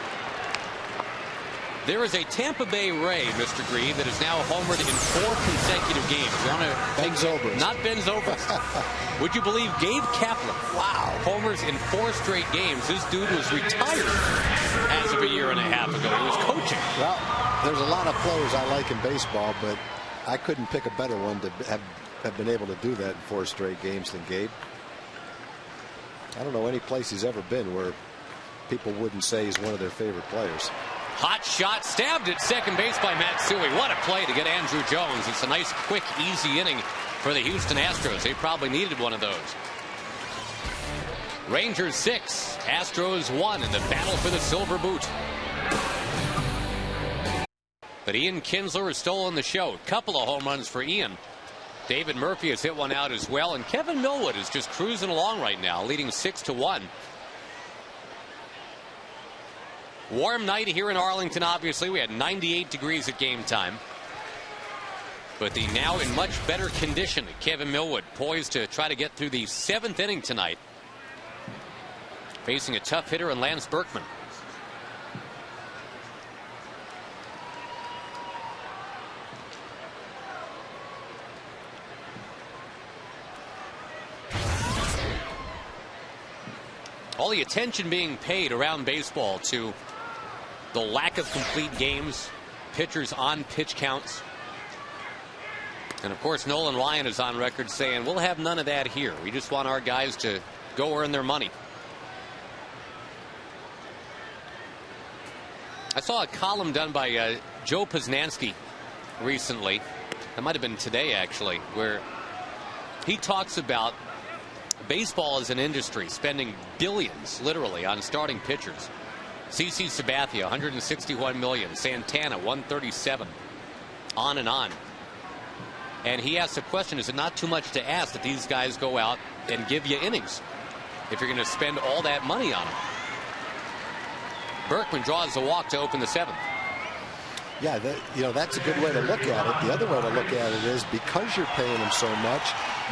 There is a Tampa Bay Ray, Mr. Grieve, that is now homered in 4 consecutive games. Ben Zobrist. Not Ben Zobrist. Would you believe Gabe Kaplan? Wow. Homers in 4 straight games. This dude was retired as of a year and a half ago. He was coaching. Well, there's a lot of players I like in baseball, but I couldn't pick a better one to have been able to do that in 4 straight games than Gabe. I don't know any place he's ever been where people wouldn't say he's one of their favorite players. Hot shot stabbed at second base by Matsui. What a play to get Andrew Jones. It's a nice, quick, easy inning for the Houston Astros. They probably needed one of those. Rangers 6, Astros 1 in the battle for the silver boot. But Ian Kinsler has stolen the show. Couple of home runs for Ian. David Murphy has hit one out as well, and Kevin Millwood is just cruising along right now, leading 6-1. Warm night here in Arlington, obviously. We had 98 degrees at game time. But the now in much better condition Kevin Millwood, poised to try to get through the 7th inning tonight, facing a tough hitter in Lance Berkman. All the attention being paid around baseball to the lack of complete games, pitchers on pitch counts. And of course, Nolan Ryan is on record saying, we'll have none of that here. We just want our guys to go earn their money. I saw a column done by Joe Posnanski recently. That might have been today, actually, where he talks about baseball as an industry spending billions, literally, on starting pitchers. CC Sabathia, $161 million. Santana, $137. On and on. And he asked the question, is it not too much to ask that these guys go out and give you innings if you're going to spend all that money on them? Berkman draws the walk to open the 7th. Yeah, that's a good way to look at it. The other way to look at it is because you're paying him so much,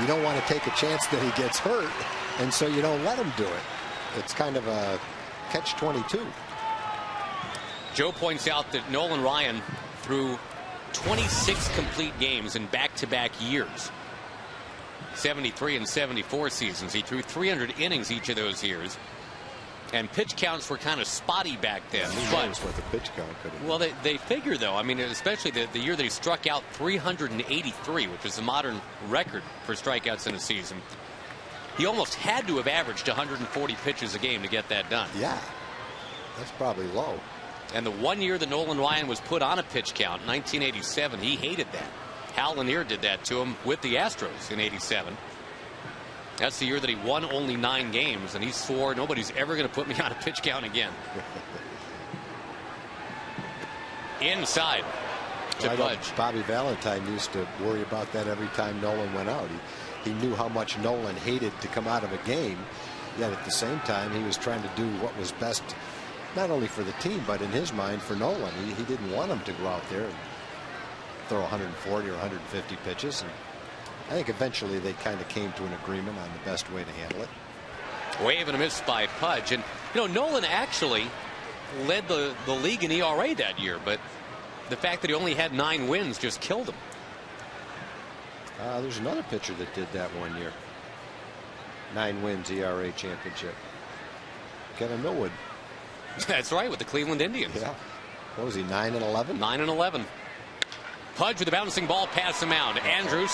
you don't want to take a chance that he gets hurt, and so you don't let him do it. It's kind of a catch-22. Joe points out that Nolan Ryan threw 26 complete games in back-to-back years. 73 and 74 seasons. He threw 300 innings each of those years. And pitch counts were kind of spotty back then. Who knows what the pitch count could have been. Well, they figure, though. I mean, especially the year that he struck out 383, which is the modern record for strikeouts in a season. He almost had to have averaged 140 pitches a game to get that done. Yeah, that's probably low. And the one year that Nolan Ryan was put on a pitch count, 1987, he hated that. Hal Lanier did that to him with the Astros in '87. That's the year that he won only 9 games, and he swore nobody's ever going to put me on a pitch count again. Inside to Pudge. Bobby Valentine used to worry about that every time Nolan went out. He knew how much Nolan hated to come out of a game, yet at the same time he was trying to do what was best not only for the team but in his mind for Nolan. He didn't want him to go out there and throw 140 or 150 pitches. And I think eventually they kind of came to an agreement on the best way to handle it. Wave and a miss by Pudge. And, Nolan actually led the league in ERA that year, but the fact that he only had 9 wins just killed him. There's another pitcher that did that one year. 9 wins ERA championship. Kevin Millwood. That's right, with the Cleveland Indians. Yeah. What was he, 9-11? 9-11. Pudge with a bouncing ball past the mound. Andrews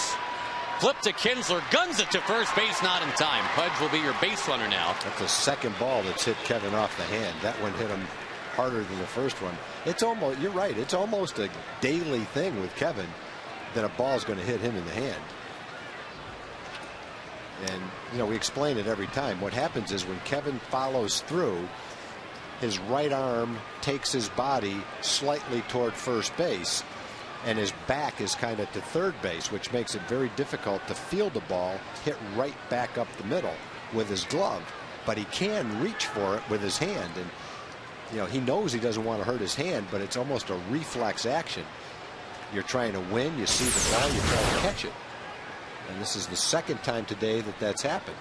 flip to Kinsler, guns it to first base, not in time. Pudge will be your base runner now. That's the second ball that's hit Kevin off the hand. That one hit him harder than the first one. It's almost, you're right, it's almost a daily thing with Kevin that a ball's going to hit him in the hand. And we explain it every time. What happens is when Kevin follows through, his right arm takes his body slightly toward first base, and his back is kind of to third base, which makes it very difficult to field the ball hit right back up the middle with his glove. But he can reach for it with his hand, and he knows he doesn't want to hurt his hand, but it's almost a reflex action. You're trying to win, you see the ball, you try to catch it. And this is the second time today that that's happened.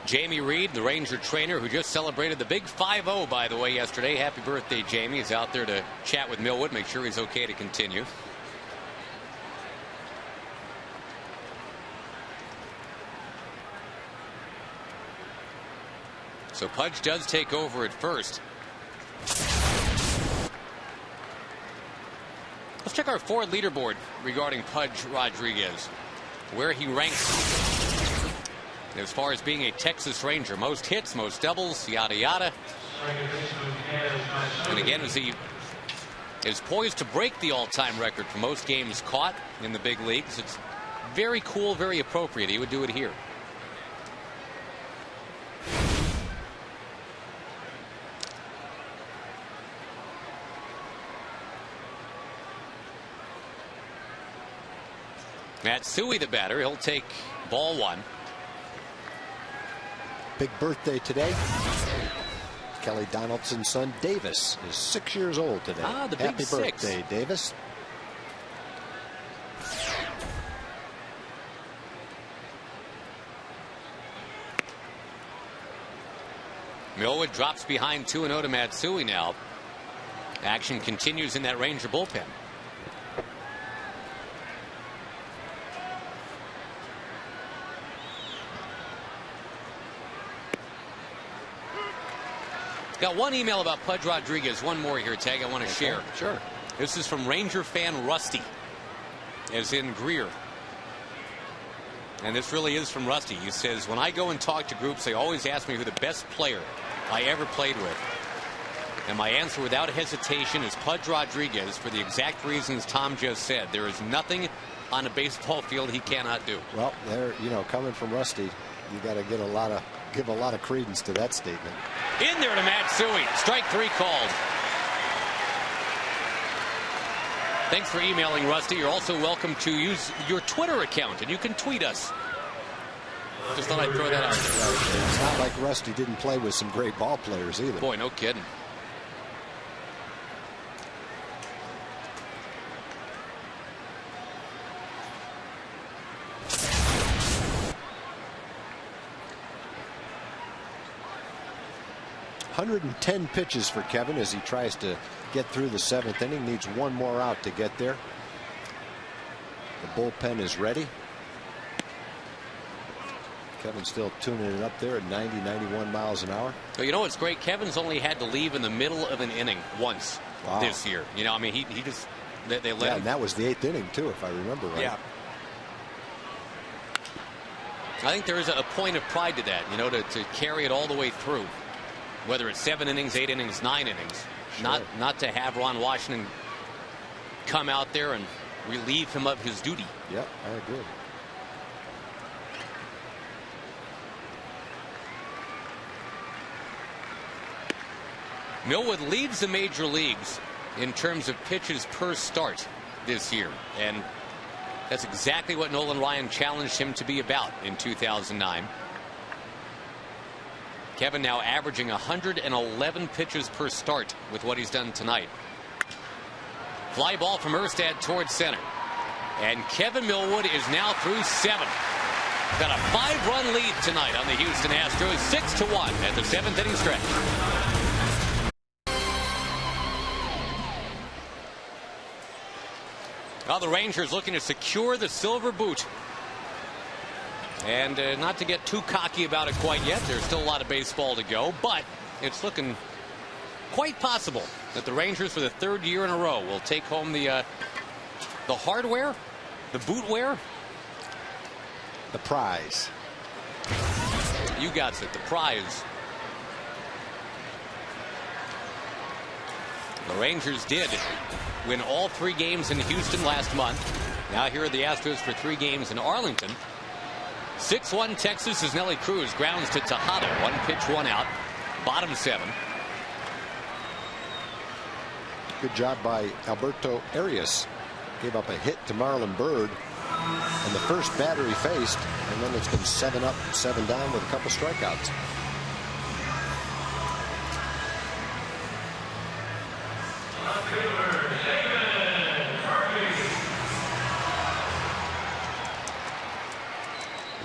Jamie Reed, the Ranger trainer, who just celebrated the big 5-0, by the way, yesterday. Happy birthday, Jamie. He's out there to chat with Millwood, make sure he's okay to continue. So Pudge does take over at first. Let's check our Ford leaderboard regarding Pudge Rodriguez, where he ranks as far as being a Texas Ranger. Most hits, most doubles, yada yada. And again, as he is poised to break the all-time record for most games caught in the big leagues, it's very cool, very appropriate. He would do it here. Matsui, the batter. He'll take ball one. Big birthday today. Kelly Donaldson's son Davis is 6 years old today. Ah, the Happy big birthday, 6. Davis. Millwood drops behind 2-0 to Matsui now. Action continues in that Ranger bullpen. Got one email about Pudge Rodriguez. One more here, Tag, I want to share. Sure. This is from Ranger fan Rusty, as in Greer. And this really is from Rusty. He says, when I go and talk to groups, they always ask me who the best player I ever played with. And my answer without hesitation is Pudge Rodriguez, for the exact reasons Tom just said. There is nothing on a baseball field he cannot do. Well, there, coming from Rusty, you got to give a lot of credence to that statement. In there to Matsui. Strike 3 called. Thanks for emailing, Rusty. You're also welcome to use your Twitter account, and you can tweet us. Just thought I'd throw that out there. It's not like Rusty didn't play with some great ball players either. Boy, no kidding. .110 pitches for Kevin as he tries to get through the 7th inning. Needs one more out to get there. The bullpen is ready. Kevin still tuning it up there at 90, 91 miles an hour. So you know what's great? Kevin's only had to leave in the middle of an inning once this year. I mean, he just they let him. And that was the 8th inning too, if I remember right. Yeah. I think there is a point of pride to that, to carry it all the way through. Whether it's 7 innings, 8 innings, 9 innings, sure. not to have Ron Washington come out there and relieve him of his duty. Yep, I agree. Millwood leads the major leagues in terms of pitches per start this year, and that's exactly what Nolan Ryan challenged him to be about in 2009. Kevin now averaging 111 pitches per start with what he's done tonight. Fly ball from Erstad towards center. And Kevin Millwood is now through 7. Got a 5-run lead tonight on the Houston Astros, 6-1 at the 7th inning stretch. Well, the Rangers looking to secure the silver boot. And not to get too cocky about it quite yet. There's still a lot of baseball to go, but it's looking quite possible that the Rangers, for the 3rd year in a row, will take home the hardware, the bootware, the prize. You got it, the prize. The Rangers did win all 3 games in Houston last month. Now here are the Astros for 3 games in Arlington. 6-1 Texas as Nelly Cruz grounds to Tejada. 1 pitch, 1 out. Bottom 7. Good job by Alberto Arias. Gave up a hit to Marlon Byrd and the first batter he faced, and then it's been 7 up, 7 down with a couple strikeouts.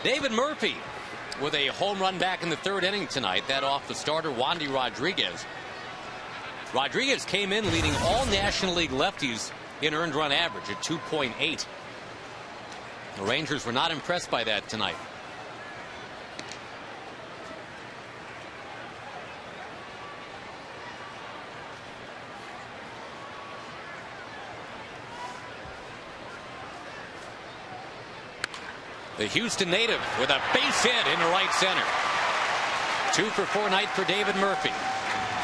David Murphy with a home run back in the 3rd inning tonight. That off the starter, Wandy Rodriguez. Rodriguez came in leading all National League lefties in earned run average at 2.8. The Rangers were not impressed by that tonight. The Houston native with a base hit into right center. 2 for 4 night for David Murphy.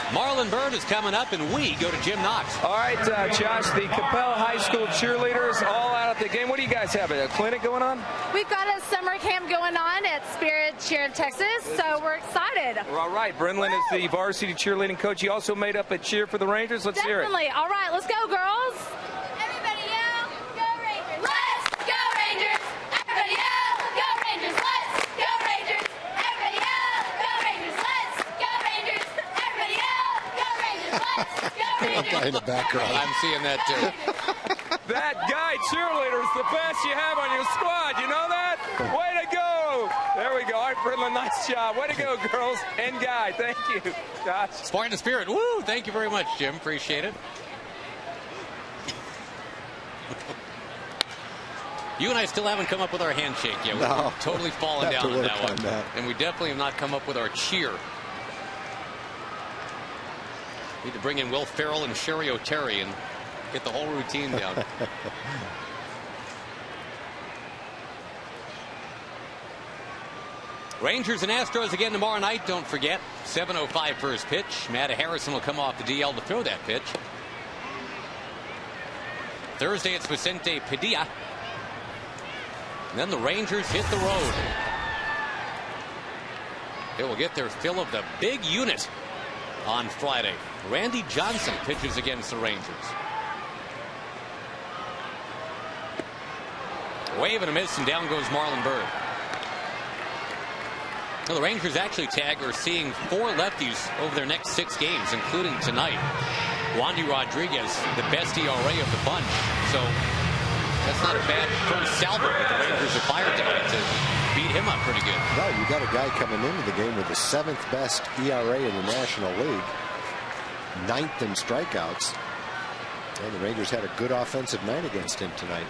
Marlon Byrd is coming up, and we go to Jim Knox. All right, Josh, the Capel High School cheerleaders all out at the game. What do you guys have? A clinic going on? We've got a summer camp going on at Spirit Cheer of Texas, so we're excited. Well, all right, Brenlin is the varsity cheerleading coach. You also made up a cheer for the Rangers. Let's hear it. Definitely. All right, let's go, girls. Everybody yell, go Rangers. Let's go Rangers. Everybody yell, go Rangers. Let's go Rangers. Everybody yell, go Rangers. Let's go Rangers. Everybody yell, go Rangers. Let's go Rangers. Guy in the background. I'm seeing that too. That guy cheerleader is the best you have on your squad. You know that? Way to go. There we go. All right, Brenlin, nice job. Way to go, girls and guy. Thank you, Josh. Spartan spirit. Woo! Thank you very much, Jim. Appreciate it. You and I still haven't come up with our handshake yet. No. We've totally fallen Have to down on work that one. on that. And we definitely have not come up with our cheer. Need to bring in Will Ferrell and Sherry O'Terry and get the whole routine down. Rangers and Astros again tomorrow night. Don't forget, 7:05 first pitch. Matt Harrison will come off the DL to throw that pitch. Thursday it's Vicente Padilla. And then the Rangers hit the road. They will get their fill of the big unit on Friday. Randy Johnson pitches against the Rangers. Wave and a miss, and down goes Marlon Byrd. Now, the Rangers actually are seeing 4 lefties over their next 6 games, including tonight. Wandy Rodriguez, the best ERA of the bunch. So that's not a bad first salvo that the Rangers have fired tonight to beat him up pretty good. No, you got a guy coming into the game with the 7th best ERA in the National League, 9th in strikeouts. And the Rangers had a good offensive night against him tonight.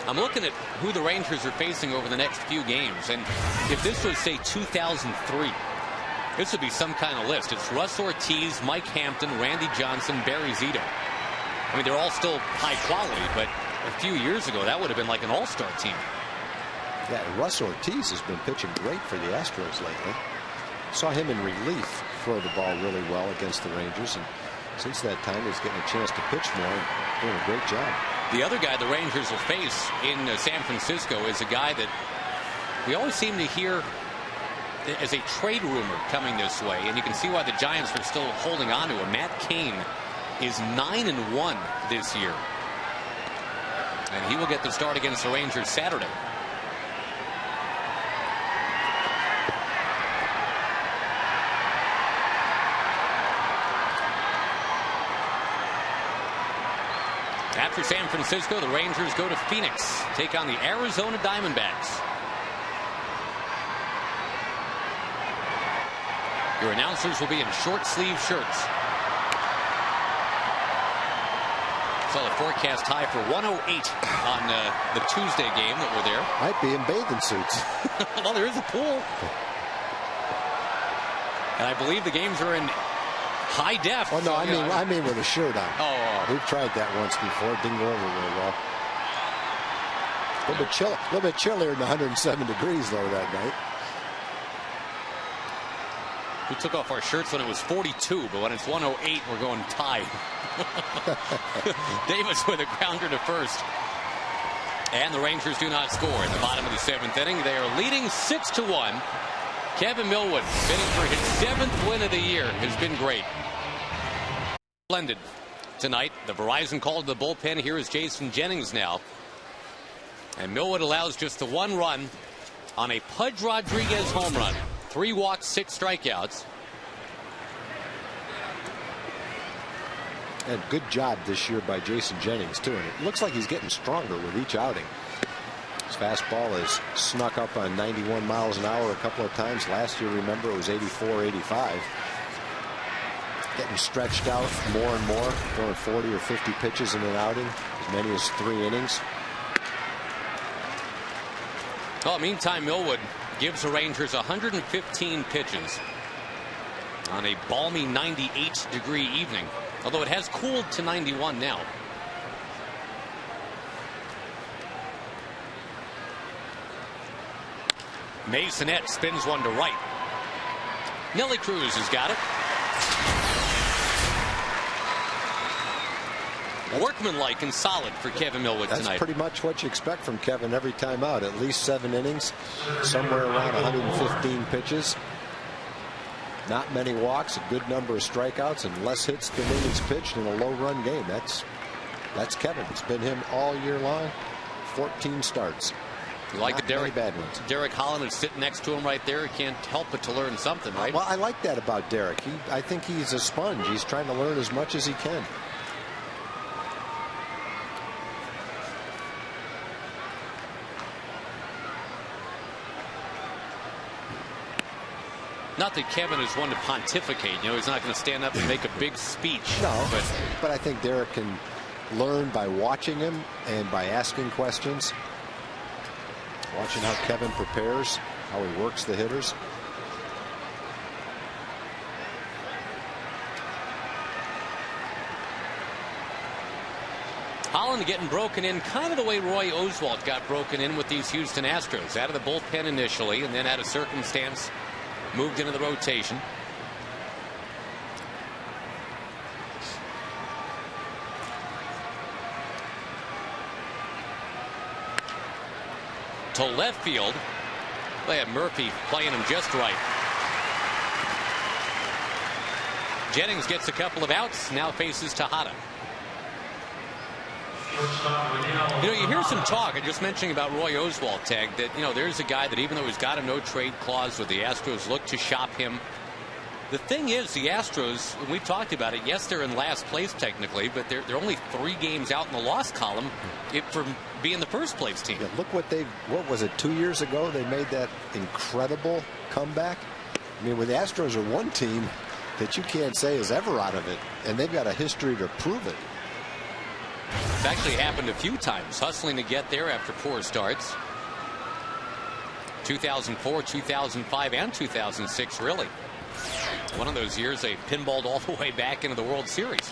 I'm looking at who the Rangers are facing over the next few games, and if this was, say, 2003, this would be some kind of list. It's Russ Ortiz, Mike Hampton, Randy Johnson, Barry Zito. I mean, they're all still high quality, but a few years ago, that would have been like an all-star team. Yeah, Russ Ortiz has been pitching great for the Astros lately. Saw him in relief throw the ball really well against the Rangers, and since that time, he's getting a chance to pitch more and doing a great job. The other guy the Rangers will face in San Francisco is a guy that we always seem to hear as a trade rumor coming this way, and you can see why the Giants are still holding on to him. Matt Cain is 9-1 this year, and he will get the start against the Rangers Saturday. After San Francisco, the Rangers go to Phoenix, take on the Arizona Diamondbacks. Your announcers will be in short sleeve shirts. Saw the forecast high for 108 on the Tuesday game that we're there. Might be in bathing suits. Well, there is a pool. And I believe the games are in high def. Oh no, so, I mean with a shirt on. Oh, we've tried that once before. It didn't go over very well. A little bit chillier than 107 degrees though that night. We took off our shirts when it was 42, but when it's 108, we're going tie. Davis with a grounder to first. And the Rangers do not score in the bottom of the 7th inning. They are leading 6-1. Kevin Millwood, bidding for his 7th win of the year, has been great. Splendid tonight. The Verizon called to the bullpen. Here is Jason Jennings now. And Millwood allows just the 1 run on a Pudge Rodriguez home run. 3 walks, 6 strikeouts. And good job this year by Jason Jennings too. And it looks like he's getting stronger with each outing. His fastball has snuck up on 91 miles an hour a couple of times. Last year, remember, it was 84, 85. Getting stretched out more and more, throwing 40 or 50 pitches in an outing, as many as 3 innings. Well, meantime, Millwood gives the Rangers 115 pitches on a balmy 98-degree evening, although it has cooled to 91 now. Masonette spins one to right. Nelly Cruz has got it. Workmanlike and solid for Kevin Millwood tonight. That's pretty much what you expect from Kevin every time out. At least 7 innings, somewhere around 115 pitches. Not many walks, a good number of strikeouts, and less hits than innings pitched in a low-run game. That's Kevin. It's been him all year long. 14 starts. You like the bad ones. Derek Holland is sitting next to him right there. He can't help but to learn something, right? Well, I like that about Derek. I think he's a sponge. He's trying to learn as much as he can. Not that Kevin is one to pontificate. You know, he's not going to stand up and make a big speech. No, but I think Derek can learn by watching him and by asking questions. Watching how Kevin prepares, how he works the hitters. Holland getting broken in kind of the way Roy Oswalt got broken in with these Houston Astros. Out of the bullpen initially, and then out of circumstance moved into the rotation. To left field. They have Murphy playing him just right. Jennings gets a couple of outs, now faces Tejada. You know, you hear some talk, I just mentioning about Roy Oswalt, Tag, that, you know, there's a guy that even though he's got a no-trade clause with the Astros, look to shop him. The thing is, the Astros, and we've talked about it, yes, they're in last place technically, but they're only 3 games out in the loss column from being the first place team. Yeah, look what was it, 2 years ago they made that incredible comeback. I mean, when the Astros are one team that you can't say is ever out of it, and they've got a history to prove it. It's actually happened a few times, hustling to get there after poor starts. 2004, 2005, and 2006, really. One of those years they pinballed all the way back into the World Series.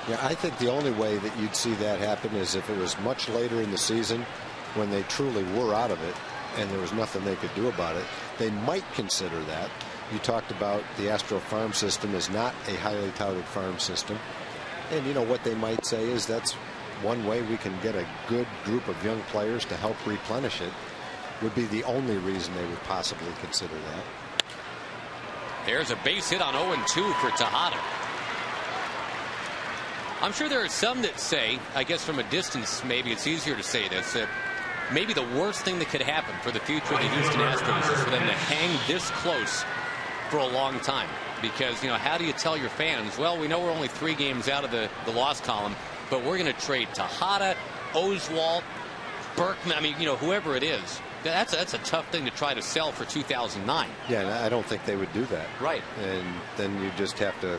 Yeah, I think the only way that you'd see that happen is if it was much later in the season when they truly were out of it and there was nothing they could do about it. They might consider that. You talked about the Astro farm system is not a highly touted farm system. And, you know, what they might say is that's one way we can get a good group of young players to help replenish it. Would be the only reason they would possibly consider that. There's a base hit on 0-2 for Tejada. I'm sure there are some that say, I guess from a distance maybe it's easier to say this, that maybe the worst thing that could happen for the future of the Houston Astros is for them to hang this close for a long time. Because, you know, how do you tell your fans, well, we know we're only 3 games out of the loss column, but we're going to trade Tejada, Oswalt, Berkman, I mean, you know, whoever it is. That's a tough thing to try to sell for 2009. Yeah, and I don't think they would do that. Right. And then you just have to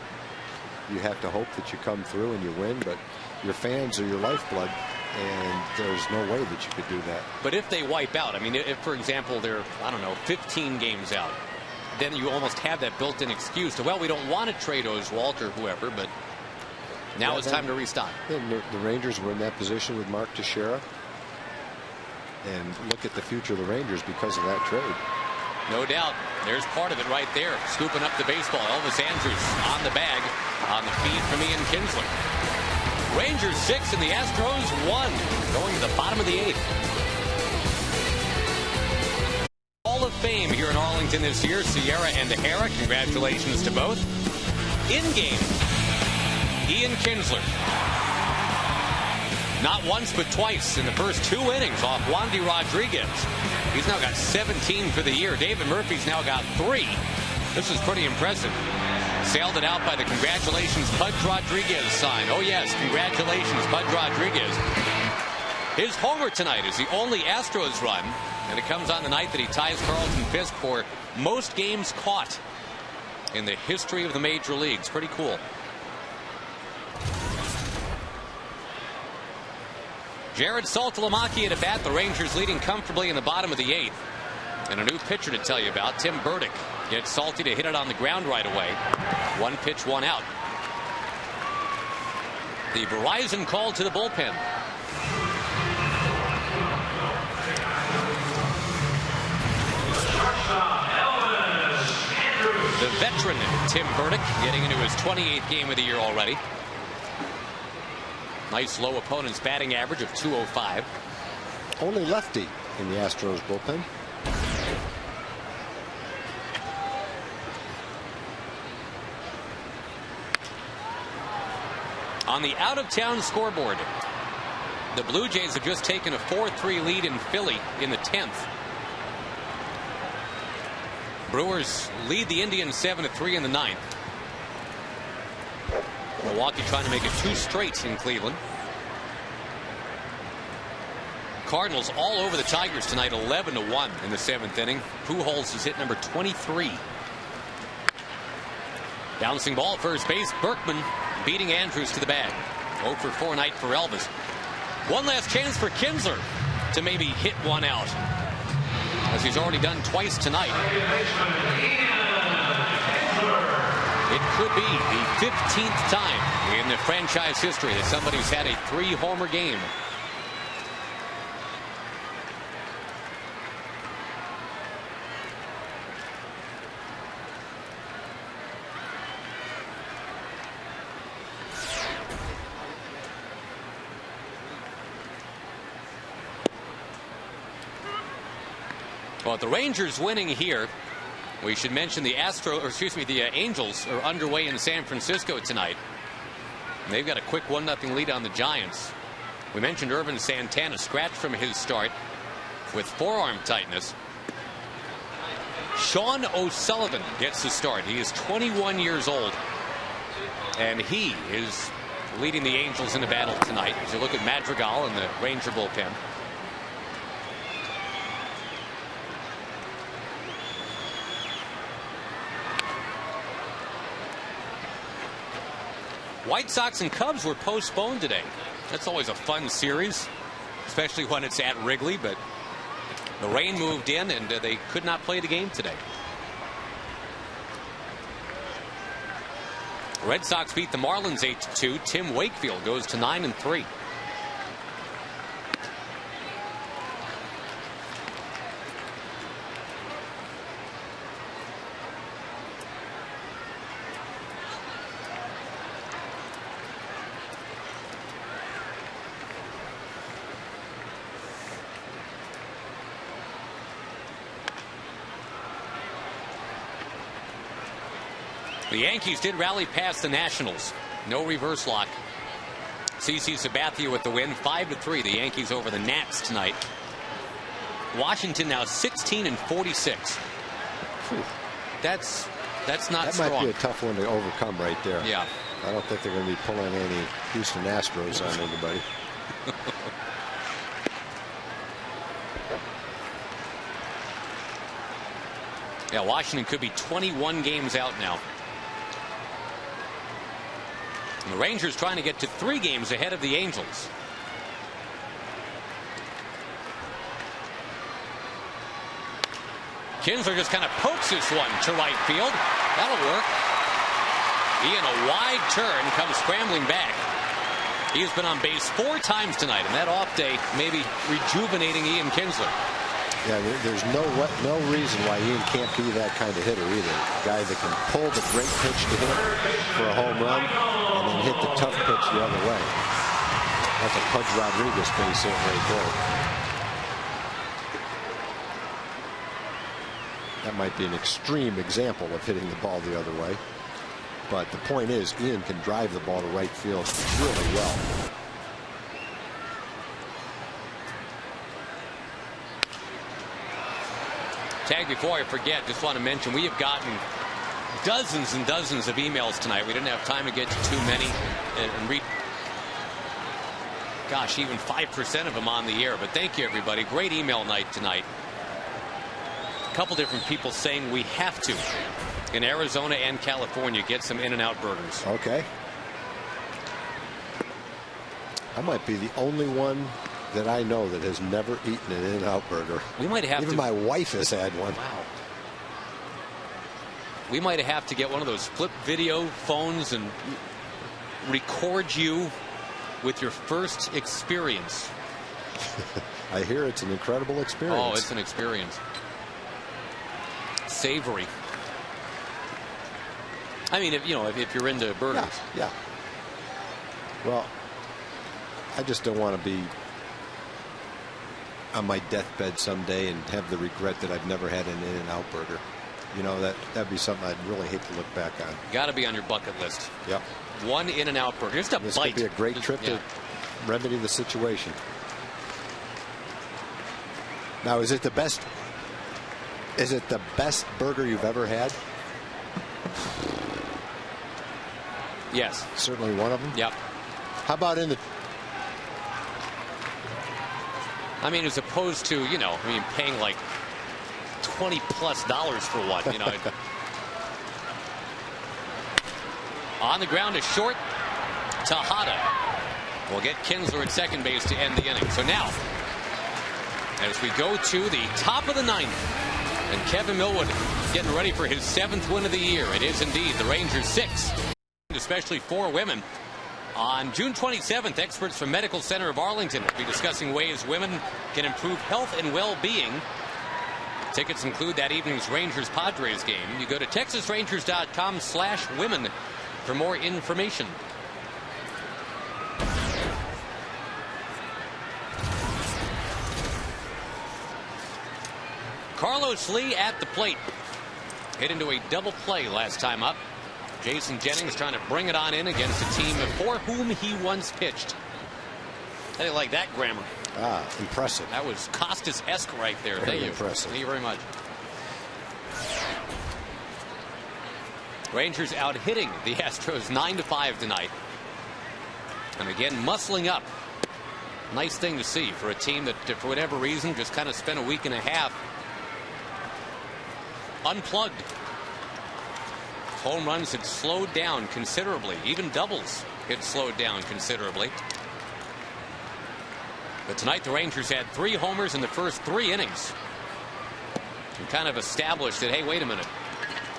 hope that you come through and you win, but your fans are your lifeblood, and there's no way that you could do that. But if they wipe out, I mean, if, for example, they're, I don't know, 15 games out, then you almost have that built-in excuse to, well, we don't want to trade Oswalt or whoever, but now it's time to restock. The Rangers were in that position with Mark Teixeira. And look at the future of the Rangers because of that trade. No doubt. There's part of it right there. Scooping up the baseball. Elvis Andrus on the bag on the feed from Ian Kinsler. Rangers 6 and the Astros 1. Going to the bottom of the 8th. Hall of Fame here in Arlington this year. Sierra and O'Hara. Congratulations to both. In-game, Ian Kinsler. Not once but twice in the first 2 innings off Wandy Rodriguez. He's now got 17 for the year. David Murphy's now got 3. This is pretty impressive. Sailed it out by the congratulations Pudge Rodriguez sign. Oh yes, congratulations Pudge Rodriguez. His homer tonight is the only Astros run, and it comes on the night that he ties Carlton Fisk for most games caught in the history of the major leagues. Pretty cool. Jared Saltalamacchi at a bat. The Rangers leading comfortably in the bottom of the 8th. And a new pitcher to tell you about, Tim Burdick. Gets Salty to hit it on the ground right away. 1 pitch, 1 out. The Verizon call to the bullpen. The veteran Tim Burdick getting into his 28th game of the year already. Nice low opponent's batting average of .205. Only lefty in the Astros bullpen. On the out-of-town scoreboard, the Blue Jays have just taken a 4-3 lead in Philly in the 10th. Brewers lead the Indians 7-3 in the 9th. Milwaukee trying to make it 2 straight in Cleveland. Cardinals all over the Tigers tonight, 11-1 in the 7th inning. Pujols has hit number 23. Bouncing ball, first base. Berkman beating Andrews to the bag. 0 for 4 night for Elvis. One last chance for Kinsler to maybe hit one out, as he's already done twice tonight. It could be the 15th time in the franchise history that somebody's had a 3-homer game. Well, the Rangers winning here. We should mention the Angels are underway in San Francisco tonight. And they've got a quick 1-0 lead on the Giants. We mentioned Irvin Santana scratched from his start with forearm tightness. Sean O'Sullivan gets the start. He is 21 years old, and he is leading the Angels in the battle tonight. As you look at Madrigal in the Ranger bullpen. White Sox and Cubs were postponed today. That's always a fun series, especially when it's at Wrigley, but the rain moved in and they could not play the game today. Red Sox beat the Marlins 8-2. Tim Wakefield goes to 9-3. The Yankees did rally past the Nationals. No reverse lock. CC Sabathia with the win, 5-3. The Yankees over the Nats tonight. Washington now 16-46. That's not that strong. Might be a tough one to overcome right there. Yeah. I don't think they're going to be pulling any Houston Astros on anybody. Yeah, Washington could be 21 games out now. And the Rangers trying to get to 3 games ahead of the Angels. Kinsler just kind of pokes this one to right field. That'll work. Ian, a wide turn, comes scrambling back. He has been on base 4 times tonight, and that off day maybe rejuvenating Ian Kinsler. Yeah, there's no reason why Ian can't be that kind of hitter either. A guy that can pull the great pitch to hit for a home run and then hit the tough pitch the other way. That's a Pudge Rodriguez base hit right there. That might be an extreme example of hitting the ball the other way. But the point is, Ian can drive the ball to right field really well. Tag, before I forget, just want to mention we have gotten dozens and dozens of emails tonight. We didn't have time to get to too many and read. gosh, even 5% of them on the air. But thank you, everybody. Great email night tonight. A couple different people saying we have to, in Arizona and California, get some In-N-Out burgers. Okay. I might be the only one that I know that has never eaten an In-N-Out burger. We might have Even to. my wife has had one. Wow. We might have to get one of those flip video phones and record you with your first experience. I hear it's an incredible experience. Oh, it's an experience. Savory. I mean, if you're into burgers. Yeah. Well, I just don't want to be on my deathbed someday and have the regret that I've never had an In-N-Out burger. You know, that'd be something I'd really hate to look back on. Got to be on your bucket list. Yep. One In-N-Out burger. Just a this bite. Could be a great trip to remedy the situation. Now, is it the best? Is it the best burger you've ever had? Yes. Certainly one of them. Yep. How about in the? I mean, as opposed to, paying like $20+ for one, On the ground is short. Tejada will get Kinsler at second base to end the inning. So now, as we go to the top of the ninth, and Kevin Millwood getting ready for his 7th win of the year. It is indeed the Rangers 6, especially for women. On June 27th, experts from Medical Center of Arlington will be discussing ways women can improve health and well-being. Tickets include that evening's Rangers-Padres game. You go to TexasRangers.com/women for more information. Carlos Lee at the plate. Hit into a double play last time up. Jason Jennings trying to bring it on in against a team for whom he once pitched. How do you like that grammar? Impressive. That was Costas-esque right there. Very Thank you. impressive. Thank you very much. Rangers out hitting the Astros 9-5 tonight. And again, muscling up. Nice thing to see for a team that, for whatever reason, just kind of spent a week and a half unplugged. Home runs had slowed down considerably. Even doubles had slowed down considerably. But tonight the Rangers had 3 homers in the first 3 innings. And kind of established that, hey, wait a minute.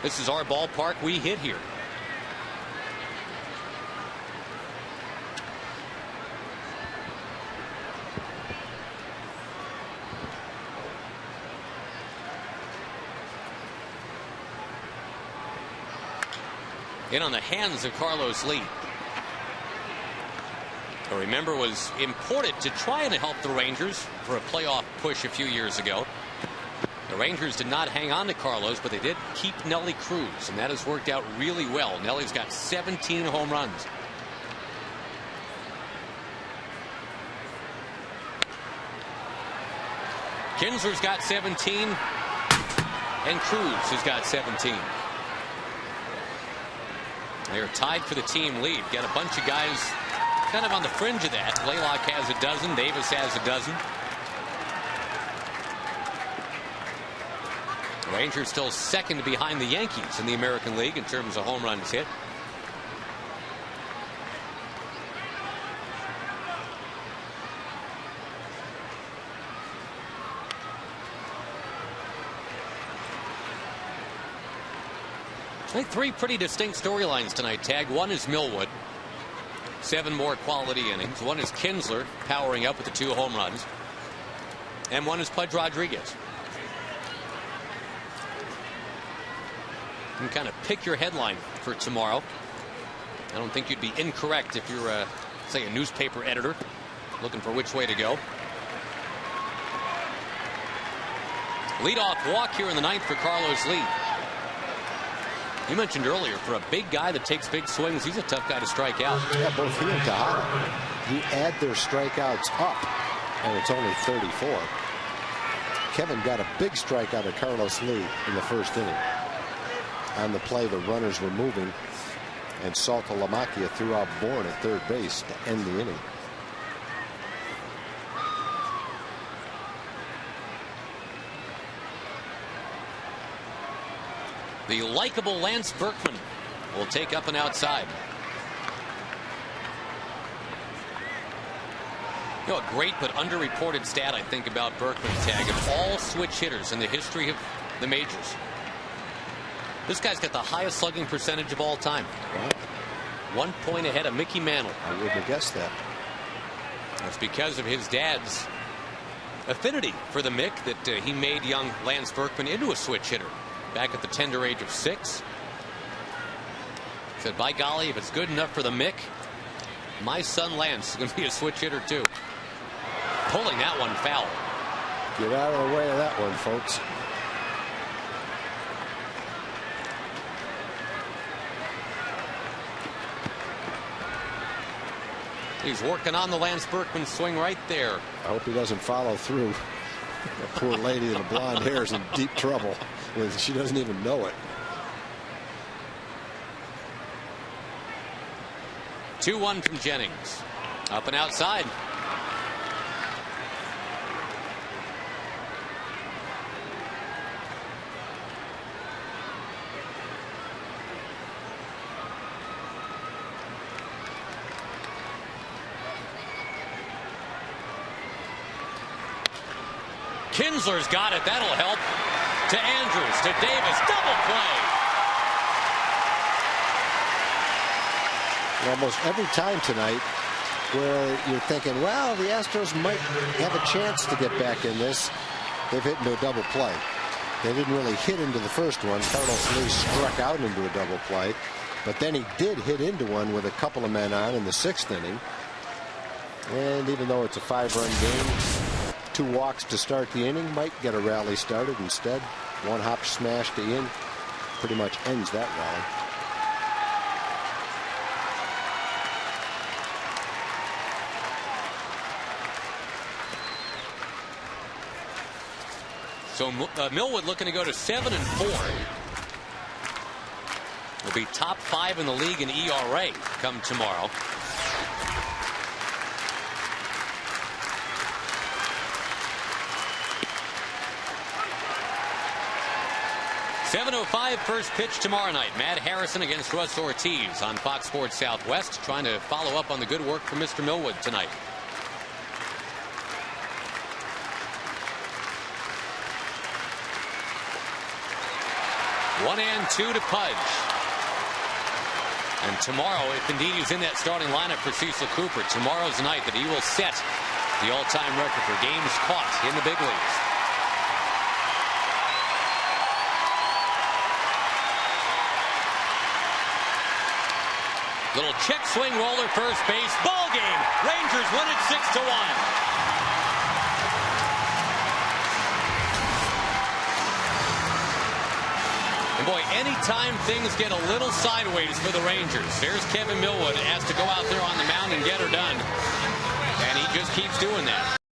This is our ballpark. We hit here. In on the hands of Carlos Lee. Who, remember, was imported to try and help the Rangers for a playoff push a few years ago. The Rangers did not hang on to Carlos, but they did keep Nelly Cruz, and that has worked out really well. Nelly's got 17 home runs. Kinsler's got 17, and Cruz has got 17. They're tied for the team lead. Got a bunch of guys kind of on the fringe of that. Blaylock has a dozen. Davis has a dozen. The Rangers still second behind the Yankees in the American League in terms of home runs hit. I think 3 pretty distinct storylines tonight, Tag. One is Millwood. 7 more quality innings. One is Kinsler powering up with the 2 home runs. And one is Pudge Rodriguez. You can kind of pick your headline for tomorrow. I don't think you'd be incorrect if you're, say, a newspaper editor looking for which way to go. Leadoff walk here in the 9th for Carlos Lee. You mentioned earlier, for a big guy that takes big swings, he's a tough guy to strike out. Yeah, both he and Tejada. You add their strikeouts up, and it's only 34. Kevin got a big strikeout at Carlos Lee in the first inning. On the play, the runners were moving, and Saltalamacchia threw out Bourne at third base to end the inning. The likable Lance Berkman will take up and outside. You know, a great but underreported stat I think about Berkman, Tag, of all switch hitters in the history of the majors. This guy's got the highest slugging percentage of all time. Wow. 1 point ahead of Mickey Mantle. I wouldn't have guessed that. That's because of his dad's affinity for the Mick that he made young Lance Berkman into a switch hitter back at the tender age of 6. Said, by golly, if it's good enough for the Mick, my son Lance is going to be a switch hitter too. Pulling that one foul. Get out of the way of that one, folks. He's working on the Lance Berkman swing right there. I hope he doesn't follow through. That poor lady in the blonde hair is in deep trouble. She doesn't even know it. 2-1 from Jennings. Up and outside. Kinsler's got it. That'll help. To Andrews, to Davis. Double play. Almost every time tonight where you're thinking, well, the Astros might have a chance to get back in this, they've hit into a double play. They didn't really hit into the first one. Carlos Lee struck out into a double play, but then he did hit into one with a couple of men on in the 6th inning. And even though it's a 5-run game, 2 walks to start the inning might get a rally started. Instead, 1 hop smash to Ian pretty much ends that rally. So Millwood looking to go to 7-4. Will be top 5 in the league in ERA come tomorrow. .705 first pitch tomorrow night. Matt Harrison against Russ Ortiz on Fox Sports Southwest, trying to follow up on the good work from Mr. Millwood tonight. One and 2 to Pudge. And tomorrow, if indeed he's in that starting lineup for Cecil Cooper, tomorrow's night that he will set the all-time record for games caught in the big leagues. Little check swing roller first base. Ball game. Rangers win it 6-1. And boy, anytime things get a little sideways for the Rangers, there's Kevin Millwood, has to go out there on the mound and get her done. And he just keeps doing that.